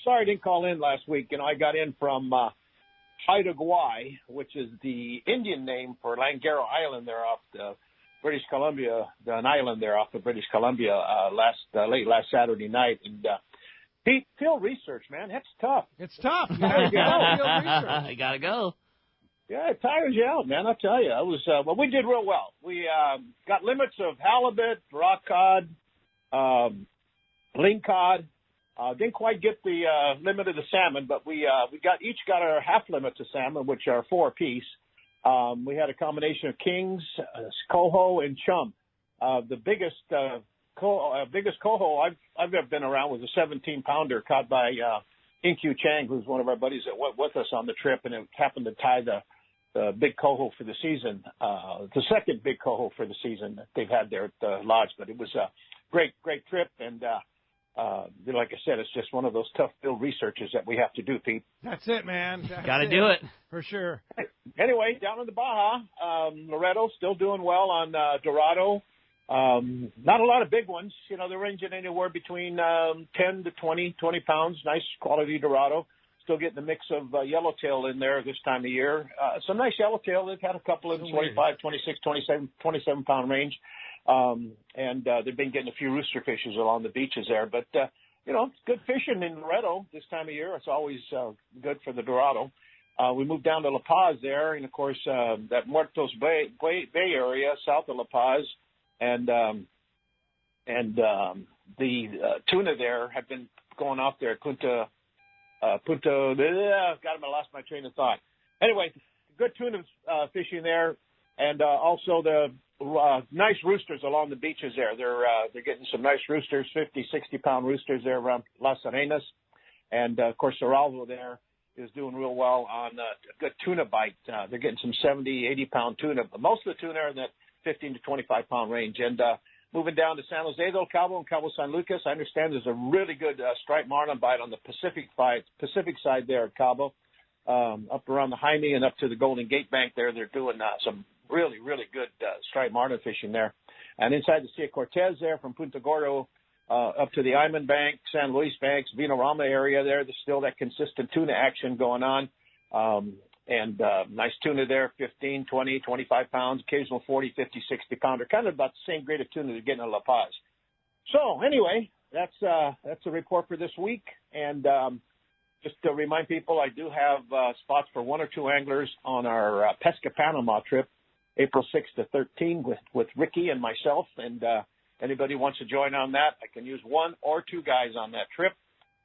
sorry I didn't call in last week. You know, I got in from Haida Gwaii, which is the Indian name for Langaro Island there off the British Columbia, an island there off of British Columbia late last Saturday night. And Pete, field research, man, that's tough. It's tough. You gotta go. Field research. You gotta go. Yeah, it tires you out, man. I'll tell you. It was well, we did real well. We got limits of halibut, rock cod, lingcod. Didn't quite get the limit of the salmon, but we each got our half limits of salmon, which are 4 apiece. We had a combination of kings, coho, and chum. The biggest coho I've ever been around was a 17-pounder caught by Inkyu Chang, who's one of our buddies that went with us on the trip, and it happened to tie the big coho for the season, the second big coho for the season that they've had there at the lodge. But it was a great trip, and like I said, it's just one of those tough field researches that we have to do, Pete. That's it, man. Got to do it. For sure. Anyway, down in the Baja, Loretto still doing well on Dorado. Not a lot of big ones. You know, they're ranging anywhere between 10 to 20 pounds. Nice quality Dorado. Still getting the mix of yellowtail in there this time of year. Some nice yellowtail. They've had a couple in 25, 26, 27 pound range. And they've been getting a few rooster fishes along the beaches there. But, it's good fishing in Loretto this time of year. It's always good for the Dorado. We moved down to La Paz there, and, of course, that Muertos Bay area south of La Paz. And the tuna there have been going off there at Punta, I lost my train of thought. Anyway, good tuna fishing there, and also the nice roosters along the beaches there. They're getting some nice roosters, 50, 60-pound roosters there around Las Arenas. And, of course, Cerralvo there is doing real well on a good tuna bite. They're getting some 70, 80-pound tuna. But most of the tuna are in that 15 to 25-pound range. And moving down to San Jose, though, Cabo and Cabo San Lucas, I understand there's a really good striped marlin bite on the Pacific side there at Cabo. Up around the Jaime and up to the Golden Gate Bank there, they're doing some really, really good striped marlin fishing there. And inside the Sea of Cortez there from Punta Gordo up to the Iman Bank, San Luis Banks, Vinorama area there, there's still that consistent tuna action going on. And nice tuna there, 15, 20, 25 pounds, occasional 40, 50, 60 pounder, kind of about the same grade of tuna they're getting in La Paz. So anyway, that's a report for this week. And just to remind people, I do have spots for one or two anglers on our Pesca Panama trip, April 6th to 13 with Ricky and myself. And anybody wants to join on that, I can use one or two guys on that trip.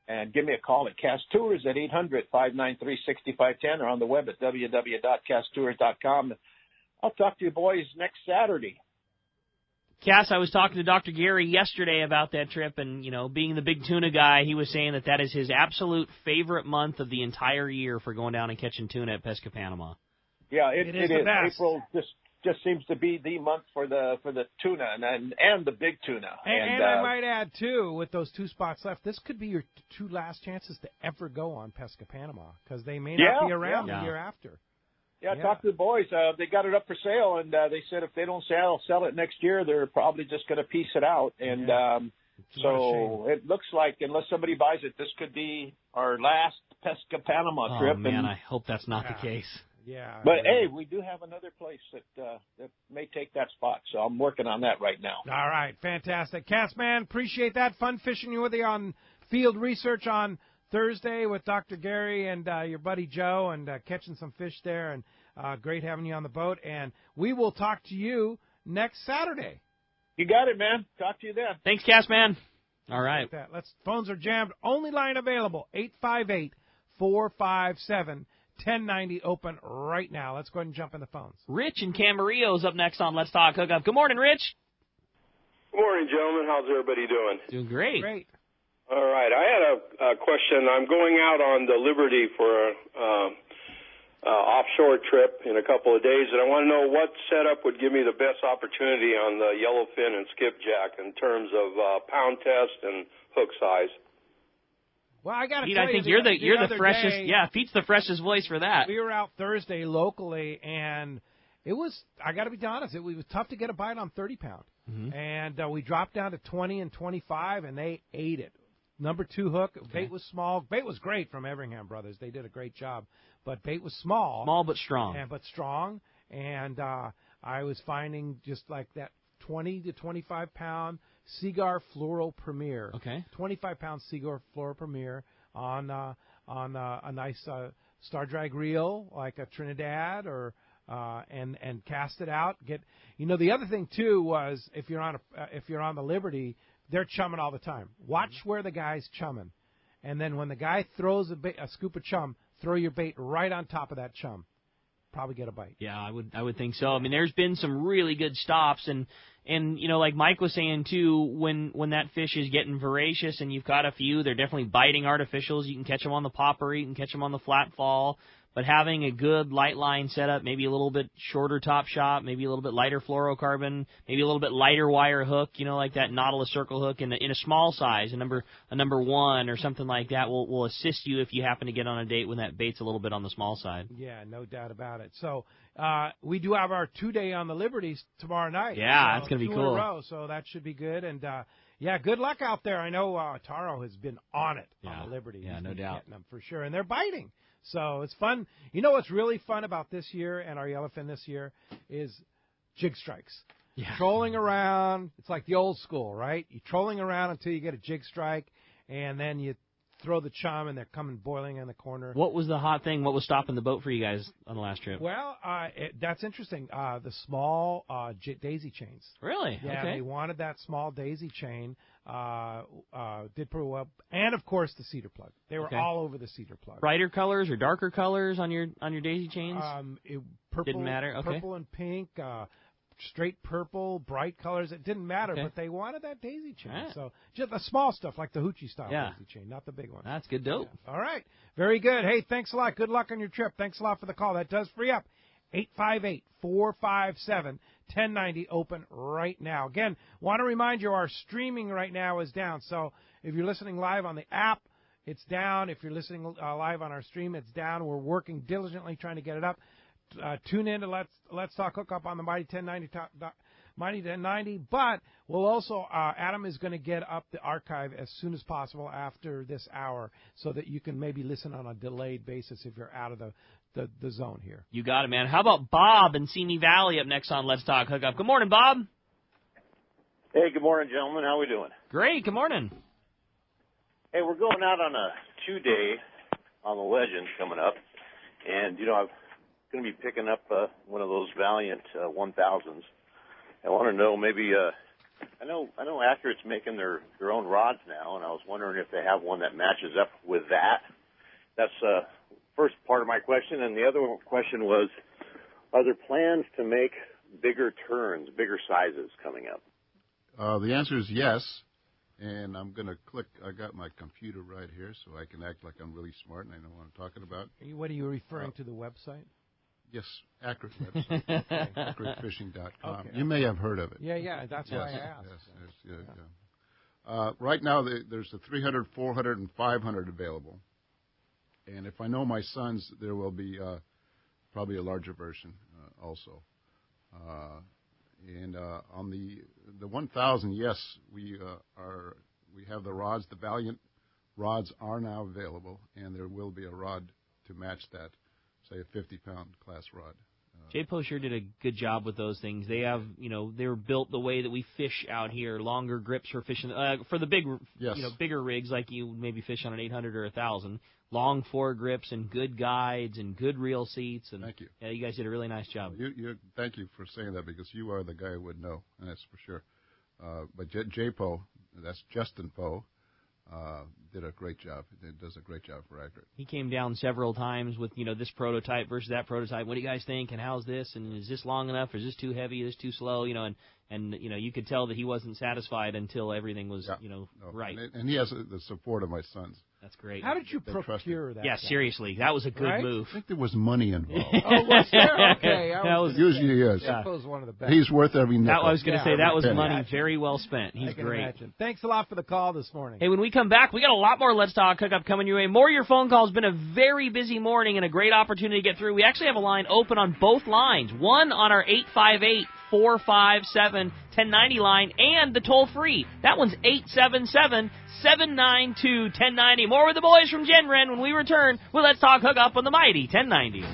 And give me a call at Cast Tours at 800-593-6510 or on the web at www.casttours.com. I'll talk to you boys next Saturday. Cass, I was talking to Dr. Gary yesterday about that trip, and, being the big tuna guy, he was saying that is his absolute favorite month of the entire year for going down and catching tuna at Pesca Panama. Yeah, it is. The best. April just seems to be the month for the tuna and the big tuna. And I might add, too, with those two spots left, this could be your two last chances to ever go on Pesca Panama because they may not be around the year after. Yeah, talk to the boys. They got it up for sale, and they said if they don't sell it next year, they're probably just going to piece it out. And so it looks like, unless somebody buys it, this could be our last Pesca Panama trip. Oh, man, I hope that's not the case. Yeah. But, hey, we do have another place that may take that spot, so I'm working on that right now. All right, fantastic. Cass, man, appreciate that. Fun fishing with you on Field Research on Thursday with Dr. Gary and your buddy Joe and catching some fish there. And great having you on the boat. And we will talk to you next Saturday. You got it, man. Talk to you then. Thanks, Cass, man. All right. Phones are jammed. Only line available, 858-457-1090, open right now. Let's go ahead and jump in the phones. Rich in Camarillo is up next on Let's Talk Hookup. Good morning, Rich. Good morning, gentlemen. How's everybody doing? Doing great. Great. All right. I had a question. I'm going out on the Liberty for an offshore trip in a couple of days, and I want to know what setup would give me the best opportunity on the yellowfin and skipjack in terms of pound test and hook size. Well, I got to Pete, tell I think you, you're the freshest. Day, Pete's the freshest voice for that. We were out Thursday locally, and it was, I got to be honest, it was tough to get a bite on 30-pound. Mm-hmm. And we dropped down to 20 and 25, and they ate it. Number 2 hook. Okay. Bait was small. Bait was great from Everingham Brothers. They did a great job. But bait was small. Small but strong. And I was finding just like that 20 to 25-pound Seagar Fluoro Premier. Okay. 25-pound Seagar Fluoro Premier on a nice star drag reel like a Trinidad or and cast it out. The other thing too was if you're on the Liberty, they're chumming all the time. Watch where the guy's chumming, and then when the guy throws a scoop of chum, throw your bait right on top of that chum. Probably get a bite. Yeah, I would think so. I mean, there's been some really good stops, and like Mike was saying too, when that fish is getting voracious and you've got a few, they're definitely biting artificials. You can catch them on the popper, you can catch them on the flat fall. But having a good light line setup, maybe a little bit shorter top shot, maybe a little bit lighter fluorocarbon, maybe a little bit lighter wire hook, like that Nautilus circle hook in a small size, a number 1 or something like that will assist you if you happen to get on a date when that bait's a little bit on the small side. Yeah, no doubt about it. So we do have our 2-day on the Liberties tomorrow night. Yeah, that's going to be cool. 2 in a row, so that should be good. And good luck out there. I know Taro has been on it on the Liberty. Yeah, no doubt. Them for sure, and they're biting. So it's fun. You know what's really fun about this year and our yellowfin this year is jig strikes. trolling around. It's like the old school, right? You're trolling around until you get a jig strike, and then you throw the chum, and they're coming boiling in the corner. What was the hot thing? What was stopping the boat for you guys on the last trip? Well, that's interesting. The small daisy chains. Really? Yeah, okay. They wanted that small daisy chain. Did pretty well, and of course the cedar plug. They were all over the cedar plug. Brighter colors or darker colors on your daisy chains? Purple didn't matter. Okay. Purple and pink. Straight purple, bright colors. It didn't matter, but they wanted that daisy chain. Right. So just the small stuff like the hoochie style daisy chain, not the big one. That's good dope. Yeah. All right. Very good. Hey, thanks a lot. Good luck on your trip. Thanks a lot for the call. That does free up. 858-457-1090 open right now. Again, want to remind you our streaming right now is down. So if you're listening live on the app, it's down. If you're listening live on our stream, it's down. We're working diligently trying to get it up. Tune in to Let's Talk Hookup on the Mighty 1090, but we'll also, Adam is going to get up the archive as soon as possible after this hour so that you can maybe listen on a delayed basis if you're out of the zone here. You got it, man. How about Bob in Simi Valley up next on Let's Talk Hookup? Good morning, Bob. Hey, good morning, gentlemen. How we doing? Great. Good morning. Hey, we're going out on a 2-day on the Legend coming up, and, I'm going to be picking up one of those Valiant 1000s. I want to know maybe I know Accurate's making their own rods now, and I was wondering if they have one that matches up with that. That's first part of my question, and the other question was, are there plans to make bigger turns, bigger sizes coming up? The answer is yes, and I'm going to click. I got my computer right here, so I can act like I'm really smart and I know what I'm talking about. What are you referring to, the website? Yes, Accurate website, accuratefishing.com. Okay. You may have heard of it. Yeah, that's why I asked. Yes. Right now, there's the 300, 400, and 500 available. And if I know my sons, there will be probably a larger version also. And on the 1000, yes, we have the rods. The Valiant rods are now available, and there will be a rod to match that. Say a 50-pound class rod. J-Po sure did a good job with those things. They have, they were built the way that we fish out here. Longer grips for fishing, for the bigger rigs like you maybe fish on an 800 or 1000. Long foregrips and good guides and good reel seats. And, thank you. Yeah, you guys did a really nice job. Thank you for saying that because you are the guy who would know, and that's for sure. But J-Po, that's Justin Poe. Did a great job. It does a great job for Accurate. He came down several times with, this prototype versus that prototype. What do you guys think? And how's this? And is this long enough? Or is this too heavy? Is this too slow? And you could tell that he wasn't satisfied until everything was, right. And he has the support of my sons. That's great. How did you procure that? Yeah, seriously. That was a good move. I think there was money involved. Was there? Okay. Usually is. J-Po's one of the best. He's worth every nickel. I was going to say that was money very well spent. He's great. Imagine. Thanks a lot for the call this morning. Hey, when we come back, we got a lot more Let's Talk Hookup coming your way. More of your phone calls. Been a very busy morning and a great opportunity to get through. We actually have a line open on both lines. One on our 858-457-1090 line and the toll-free. That one's 877-792-1090. More with the boys from Wren when we return with Let's Talk Hookup on the Mighty 1090.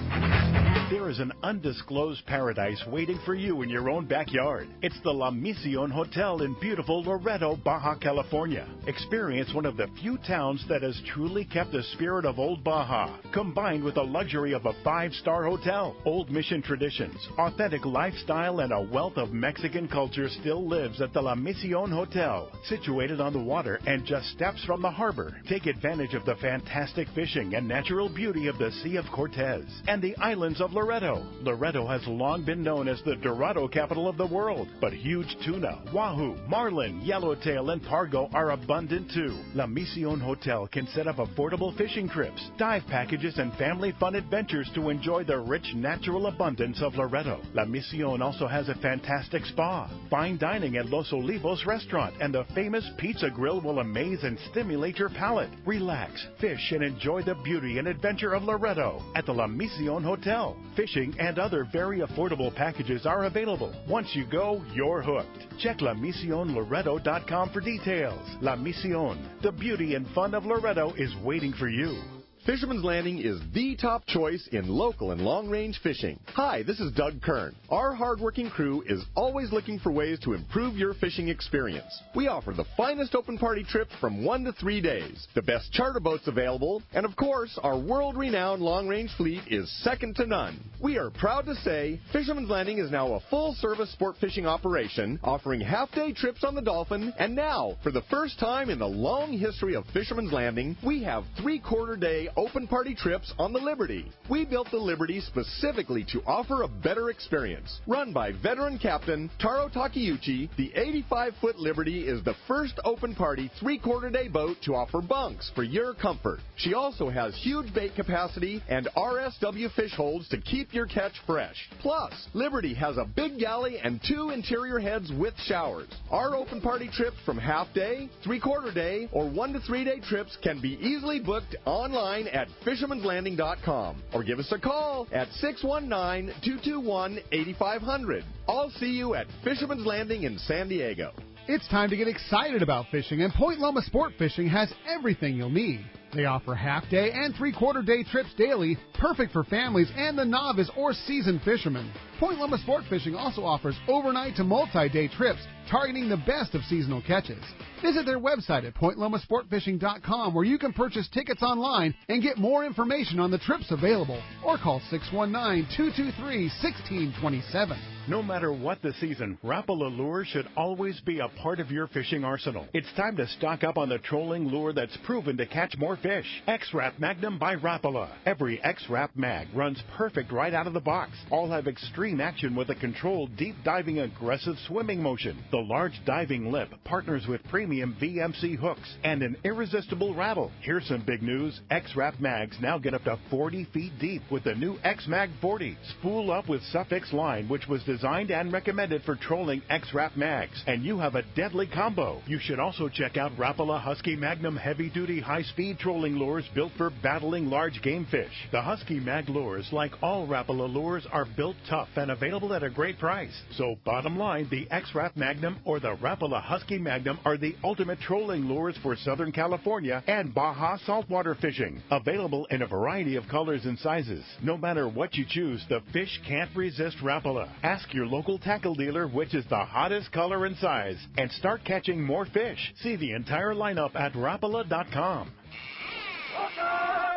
There is an undisclosed paradise waiting for you in your own backyard. It's the La Mission Hotel in beautiful Loreto, Baja California. Experience one of the few towns that has truly kept the spirit of old Baja, combined with the luxury of a 5-star hotel. Old Mission traditions, authentic lifestyle, and a wealth of Mexican culture still lives at the La Mission Hotel. Situated on the water and just steps from the harbor, take advantage of the fantastic fishing and natural beauty of the Sea of Cortez and the islands of Loreto. Loreto has long been known as the Dorado capital of the world, but huge tuna, wahoo, marlin, yellowtail, and pargo are abundant too. La Mission Hotel can set up affordable fishing trips, dive packages, and family fun adventures to enjoy the rich natural abundance of Loreto. La Mission also has a fantastic spa, fine dining at Los Olivos restaurant, and the famous pizza grill will amaze and stimulate your palate. Relax, fish, and enjoy the beauty and adventure of Loreto at the La Mission Hotel. Fishing and other very affordable packages are available. Once you go, you're hooked. Check LaMissionLoreto.com for details. La Mission, the beauty and fun of Loreto is waiting for you. Fisherman's Landing is the top choice in local and long-range fishing. Hi, this is Doug Kern. Our hardworking crew is always looking for ways to improve your fishing experience. We offer the finest open party trips from 1 to 3 days, the best charter boats available, and of course, our world-renowned long-range fleet is second to none. We are proud to say Fisherman's Landing is now a full-service sport fishing operation, offering half-day trips on the Dolphin, and now, for the first time in the long history of Fisherman's Landing, we have 3/4-day open party trips on the Liberty. We built the Liberty specifically to offer a better experience. Run by veteran captain Taro Takeuchi, the 85-foot Liberty is the first open party 3/4-day boat to offer bunks for your comfort. She also has huge bait capacity and RSW fish holds to keep your catch fresh. Plus, Liberty has a big galley and 2 interior heads with showers. Our open party trips from half-day, 3/4-day, or 1 to 3-day trips can be easily booked online at fishermanslanding.com or give us a call at 619-221-8500. I'll see you at Fisherman's Landing in San Diego. It's time to get excited about fishing, and Point Loma Sport Fishing has everything you'll need. They offer half-day and 3/4-day trips daily, perfect for families and the novice or seasoned fishermen. Point Loma Sport Fishing also offers overnight to multi-day trips, targeting the best of seasonal catches. Visit their website at pointlomasportfishing.com, where you can purchase tickets online and get more information on the trips available, or call 619-223-1627. No matter what the season, Rapala lure should always be a part of your fishing arsenal. It's time to stock up on the trolling lure that's proven to catch more fish. X-Rap Magnum by Rapala. Every X-Rap Mag runs perfect right out of the box. All have extreme action with a controlled, deep-diving, aggressive swimming motion. The large diving lip partners with premium VMC hooks and an irresistible rattle. Here's some big news. X-Rap Mags now get up to 40 feet deep with the new X-Mag 40. Spool up with Suffix line, which was designed and recommended for trolling X-Rap Mags, and you have a deadly combo. You should also check out Rapala Husky Magnum heavy-duty high-speed trolling lures built for battling large game fish. The Husky Mag lures, like all Rapala lures, are built tough and available at a great price. So bottom line, the X-Rap Magnum or the Rapala Husky Magnum are the ultimate trolling lures for Southern California and Baja saltwater fishing. Available in a variety of colors and sizes. No matter what you choose, the fish can't resist Rapala. Ask your local tackle dealer which is the hottest color and size, and start catching more fish. See the entire lineup at Rapala.com.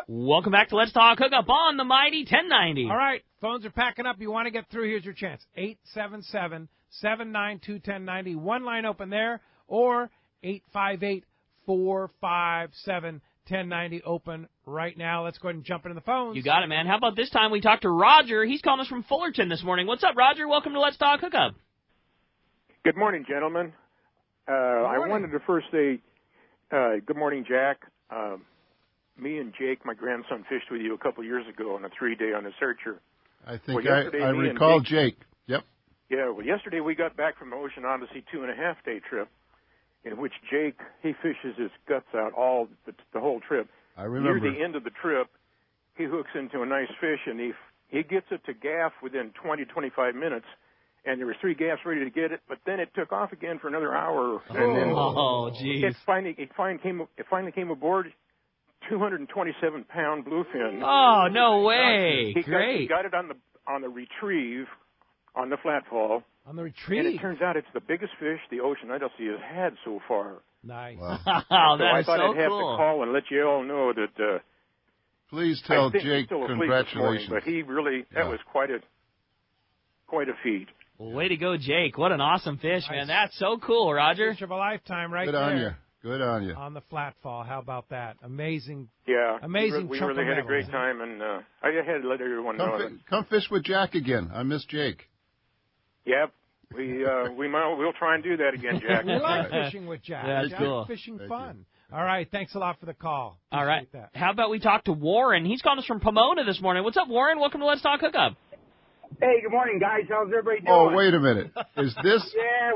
Welcome back to Let's Talk Hookup on the Mighty 1090. All right, phones are packing up. You want to get through, here's your chance. 877-792-1090. One line open there, or 858-457-1090 open right now. Let's go ahead and jump into the phones. You got it, man. How about this time we talk to Roger? He's calling us from Fullerton this morning. What's up, Roger? Welcome to Let's Talk Hookup. Good morning, gentlemen. I wanted to first say good morning, Jack. Me and Jake, my grandson, fished with you a couple years ago on a 3-day on the Searcher. I think I recall Jake. Yep. Yeah, well, yesterday we got back from the Ocean Odyssey 2.5-day trip, in which Jake, he fishes his guts out all the whole trip. I remember. Near the end of the trip, he hooks into a nice fish, and he gets it to gaff within 20, 25 minutes, and there were 3 gaffs ready to get it, but then it took off again for another hour. And then geez. It finally came aboard. 227-pound bluefin. Oh, no way! Great. He got it on the retrieve, on the flatfall. On the retrieve. And it turns out it's the biggest fish the Ocean Odyssey has had so far. Nice. Wow. That's so I thought I'd have cool. to call and let you all know that. Please tell I think Jake he's still asleep congratulations. this morning, but he really that was quite a feat. Well, way to go, Jake! What an awesome fish, man! That's so cool, Roger. Fish of a lifetime, right Good there. on you. Good on you. On the flatfall. How about that? Amazing. Yeah. Amazing. We really had a great time, and I had to let everyone know. Come fish with Jack again. I miss Jake. Yep. We'll try and do that again, Jack. We like fishing with Jack. That's Jack's cool. Fishing fun. All right. Thanks a lot for the call. All right. That. How about we talk to Warren? He's calling us from Pomona this morning. What's up, Warren? Welcome to Let's Talk Hookup. Hey, good morning, guys. How's everybody doing? Oh, wait a minute. Is this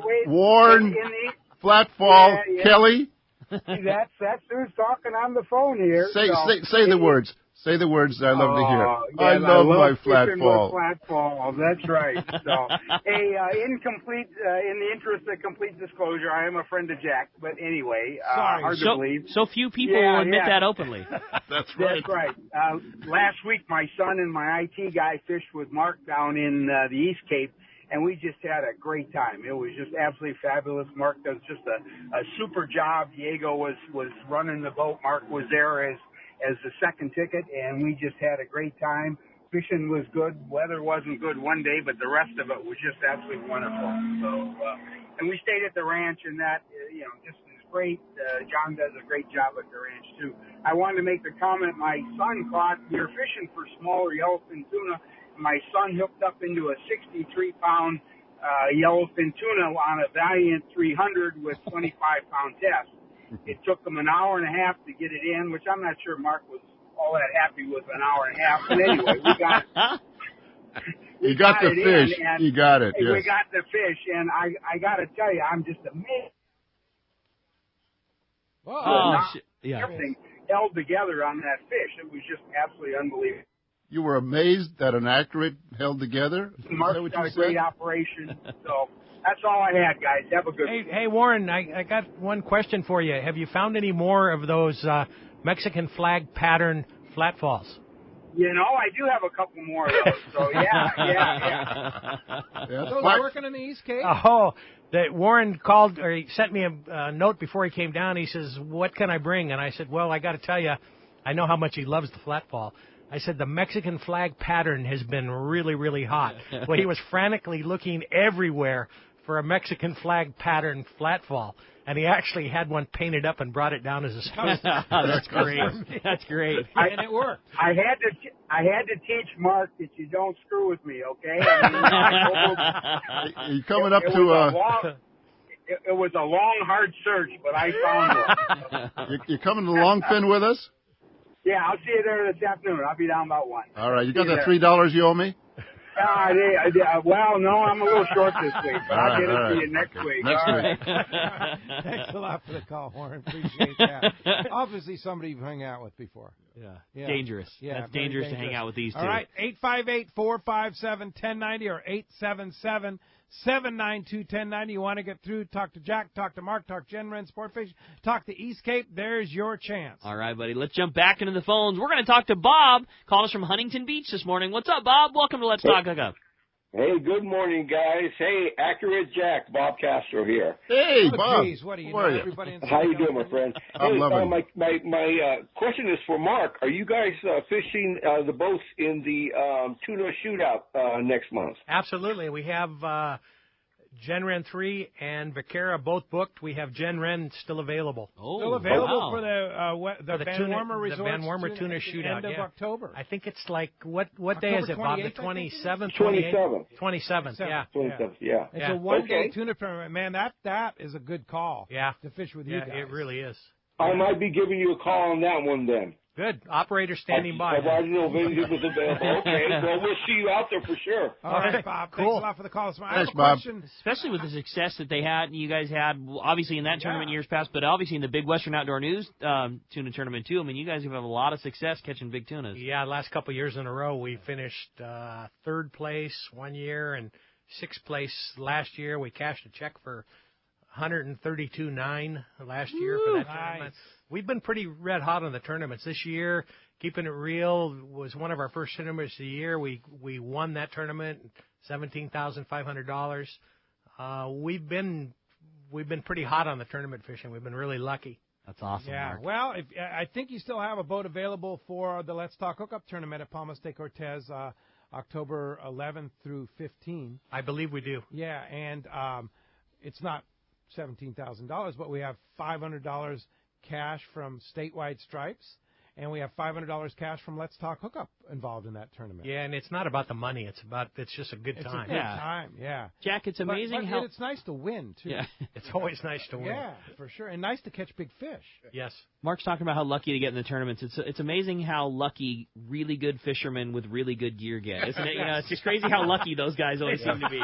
wait, Warren Flatfall Kelly? See, that's who's talking on the phone here. Say the words. Say the words that I love to hear. Yeah, I love my flat fishing fall. with flat falls. That's right. So, hey, in the interest of complete disclosure, I am a friend of Jack. But anyway, hard to believe. So few people will admit that openly. That's right. That's right. Last week, my son and my IT guy fished with Mark down in the East Cape, and we just had a great time. It was just absolutely fabulous. Mark does just a super job. Diego was running the boat. Mark was there as the second ticket, and we just had a great time. Fishing was good. Weather wasn't good one day, but the rest of it was just absolutely wonderful. So, and we stayed at the ranch, and that, just is great. John does a great job at the ranch, too. I wanted to make the comment, we were fishing for smaller yellowfin tuna. My son hooked up into a 63-pound yellowfin tuna on a Valiant 300 with 25-pound test. It took them an hour and a half to get it in, which I'm not sure Mark was all that happy with an hour and a half. But anyway, we got You got the fish. You got it. Yes. We got the fish, and I got to tell you, I'm just amazed. Everything held together on that fish. It was just absolutely unbelievable. You were amazed that an accurate held together? Mark's got a great operation, so... That's all I had, guys. Have a good one. Hey, Warren, I got one question for you. Have you found any more of those Mexican flag pattern flat falls? I do have a couple more of those. So, yeah. Those working in the East Cape? Oh, that Warren called, or he sent me a note before he came down. He says, what can I bring? And I said, well, I got to tell you, I know how much he loves the flat fall. I said, the Mexican flag pattern has been really, really hot. Well, he was frantically looking everywhere for a Mexican flag pattern flat fall, and he actually had one painted up and brought it down as a spoon. That's great. That's great. And it worked. I had to teach Mark that you don't screw with me, okay? You're coming up to it was a long, hard search, but I found one. You're coming to Longfin with us? Yeah, I'll see you there this afternoon. I'll be down about 1. All right. You got that $3 you owe me? Well, no, I'm a little short this week, but I'll get it to you next week. Next week. Thanks a lot for the call, Warren. Appreciate that. Obviously, somebody you've hung out with before. Yeah. Dangerous. Yeah, that's dangerous to hang out with these two. All right, 858-457-1090 or 877-792-1090. You want to get through, talk to Jack, talk to Mark, talk Jen, Wren, Sportfishing, talk to East Cape. There's your chance. All right, buddy. Let's jump back into the phones. We're going to talk to Bob. Called us from Huntington Beach this morning. What's up, Bob? Welcome to Let's Talk Hookup. Hey, good morning, guys. Hey, Accurate Jack, Bob Castro here. Hey, Bob. Geez, what do you know? Everybody in How you doing, my friend? I'm loving it. My question is for Mark. Are you guys fishing the boats in the tuna shootout next month? Absolutely. We have Gen Wren 3 and Vaquera both booked. We have Gen Wren still available. Still available for the Van Wormer Resort. The Van Wormer Tuna Shootout. End of October. I think it's like what day is it, Bob? The 27th? 27th. 27th. Yeah. 27th. Yeah. It's a one-day tuna tournament. Man, that is a good call. Yeah. To fish with you guys. It really is. I might be giving you a call on that one then. Good. Operator standing by. I've already know Vinny was available. Okay, well, we'll see you out there for sure. All right, Bob. Cool. Thanks a lot for the call. Thanks, Bob. Especially with the success that they had, you guys had, obviously in that tournament years past, but obviously in the Big Western Outdoor News tuna tournament too. I mean, you guys have had a lot of success catching big tunas. Yeah, last couple of years in a row, we finished 3rd place one year and 6th place last year. We cashed a check for $132,900 last year for that tournament. We've been pretty red hot on the tournaments this year. Keeping It Real was one of our first tournaments of the year. We won that tournament, $17,500. We've been pretty hot on the tournament fishing. We've been really lucky. That's awesome. Yeah. Mark. Well, I think you still have a boat available for the Let's Talk Hookup tournament at Palmas de Cortez, October 11th through 15. I believe we do. Yeah, and it's not $17,000, but we have $500 cash from Statewide Stripes, and we have $500 cash from Let's Talk Hookup involved in that tournament. Yeah, and it's not about the money. It's just a good time. It's a good time, yeah. Jack, it's amazing how... it's nice to win, too. Yeah. It's always nice to win. Yeah, for sure. And nice to catch big fish. Yes. Mark's talking about how lucky to get in the tournaments. It's amazing how lucky really good fishermen with really good gear get, isn't it? You know, it's just crazy how lucky those guys always seem to be.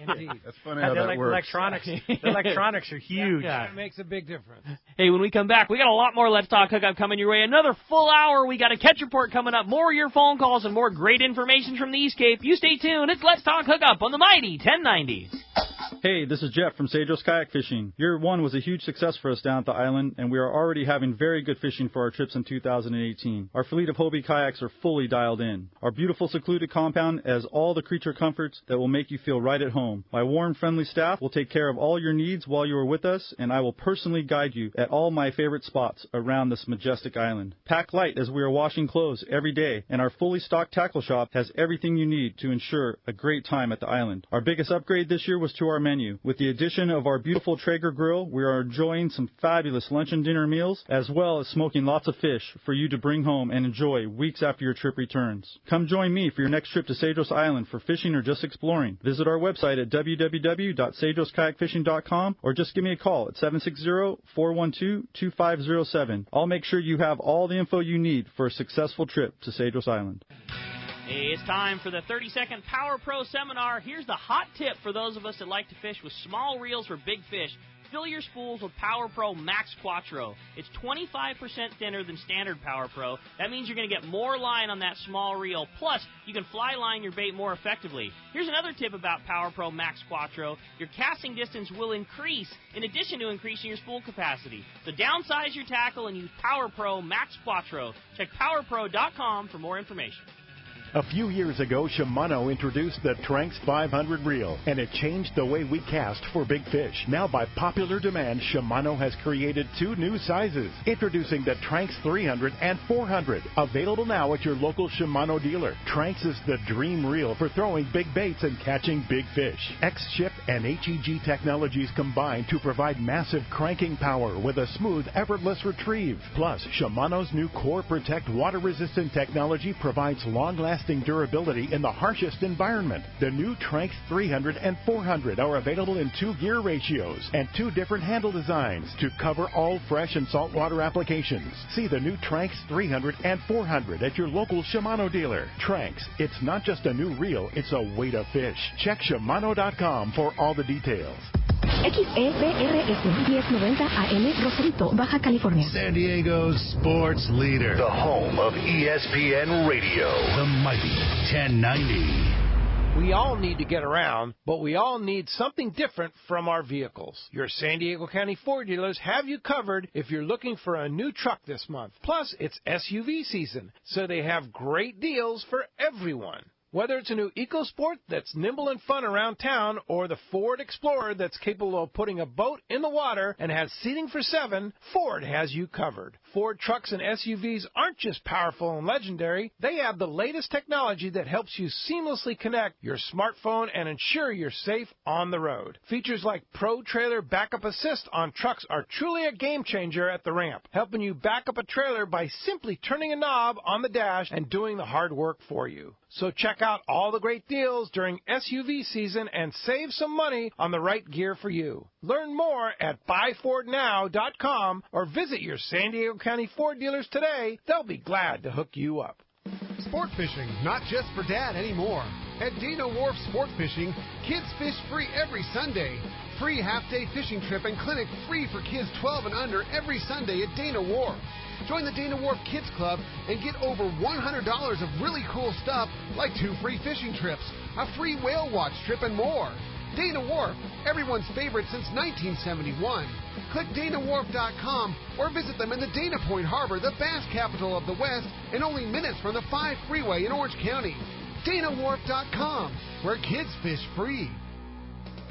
Indeed. That's funny how that works. The electronics are huge. Yeah, it makes a big difference. Hey, when we come back, we got a lot more Let's Talk Hookup coming your way. Another full hour. We got a catch report coming up, more of your phone calls, and more great information from the East Cape. You stay tuned. It's Let's Talk Hookup on the mighty 1090. Hey, this is Jeff from Cedros Kayak Fishing. Year 1 was a huge success for us down at the island, and we are already having very good fishing for our trips in 2018. Our fleet of Hobie kayaks are fully dialed in. Our beautiful secluded compound has all the creature comforts that will make you feel right at home. My warm, friendly staff will take care of all your needs while you are with us, and I will personally guide you at all my favorite spots around this majestic island. Pack light as we are washing clothes every day, and our fully stocked tackle shop has everything you need to ensure a great time at the island. Our biggest upgrade this year was to our menu. With the addition of our beautiful Traeger grill, we are enjoying some fabulous lunch and dinner meals, as well as smoking lots of fish for you to bring home and enjoy weeks after your trip returns. Come join me for your next trip to Cedros Island for fishing or just exploring. Visit our website at www.cedroskayakfishing.com or just give me a call at 760-412-2507. I'll make sure you have all the info you need for a successful trip to Cedros Island. Hey, it's time for the 30-second Power Pro Seminar. Here's the hot tip for those of us that like to fish with small reels for big fish. Fill your spools with Power Pro Max Quattro. It's 25% thinner than standard Power Pro. That means you're going to get more line on that small reel. Plus, you can fly line your bait more effectively. Here's another tip about Power Pro Max Quattro. Your casting distance will increase in addition to increasing your spool capacity. So downsize your tackle and use Power Pro Max Quattro. Check PowerPro.com for more information. A few years ago, Shimano introduced the Tranx 500 reel, and it changed the way we cast for big fish. Now, by popular demand, Shimano has created 2 new sizes. Introducing the Tranx 300 and 400, available now at your local Shimano dealer. Tranx is the dream reel for throwing big baits and catching big fish. X-Ship and HEG technologies combine to provide massive cranking power with a smooth, effortless retrieve. Plus, Shimano's new Core Protect water-resistant technology provides long-lasting durability in the harshest environment. The new Tranx 300 and 400 are available in 2 gear ratios and 2 different handle designs to cover all fresh and saltwater applications. See the new Tranx 300 and 400 at your local Shimano dealer. Tranx, it's not just a new reel, it's a way to fish. Check Shimano.com for all the details. XEBRS 1090 AM, Rosarito, Baja California. San Diego's sports leader. The home of ESPN Radio. The mighty 1090. We all need to get around, but we all need something different from our vehicles. Your San Diego County Ford dealers have you covered if you're looking for a new truck this month. Plus, it's SUV season, so they have great deals for everyone. Whether it's a new EcoSport that's nimble and fun around town or the Ford Explorer that's capable of putting a boat in the water and has seating for 7, Ford has you covered. Ford trucks and SUVs aren't just powerful and legendary. They have the latest technology that helps you seamlessly connect your smartphone and ensure you're safe on the road. Features like Pro Trailer Backup Assist on trucks are truly a game changer at the ramp, helping you back up a trailer by simply turning a knob on the dash and doing the hard work for you. So check out all the great deals during SUV season and save some money on the right gear for you. Learn more at buyfordnow.com or visit your San Diego County Ford dealers today. They'll be glad to hook you up. Sport fishing, not just for dad anymore. At Dana Wharf Sport Fishing, kids fish free every Sunday. Free half-day fishing trip and clinic free for kids 12 and under every Sunday at Dana Wharf. Join the Dana Wharf Kids Club and get over $100 of really cool stuff like 2 free fishing trips, a free whale watch trip, and more. Dana Wharf, everyone's favorite since 1971. Click DanaWharf.com or visit them in the Dana Point Harbor, the bass capital of the West, and only minutes from the 5 freeway in Orange County. DanaWharf.com, where kids fish free.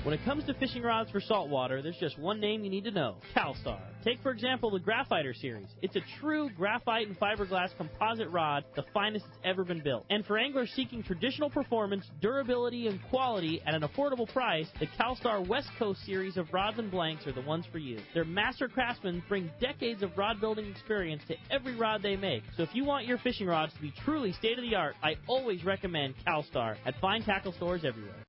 When it comes to fishing rods for saltwater, there's just one name you need to know, CalStar. Take, for example, the Graphiter series. It's a true graphite and fiberglass composite rod, the finest it's ever been built. And for anglers seeking traditional performance, durability, and quality at an affordable price, the CalStar West Coast series of rods and blanks are the ones for you. Their master craftsmen bring decades of rod building experience to every rod they make. So if you want your fishing rods to be truly state-of-the-art, I always recommend CalStar at fine tackle stores everywhere.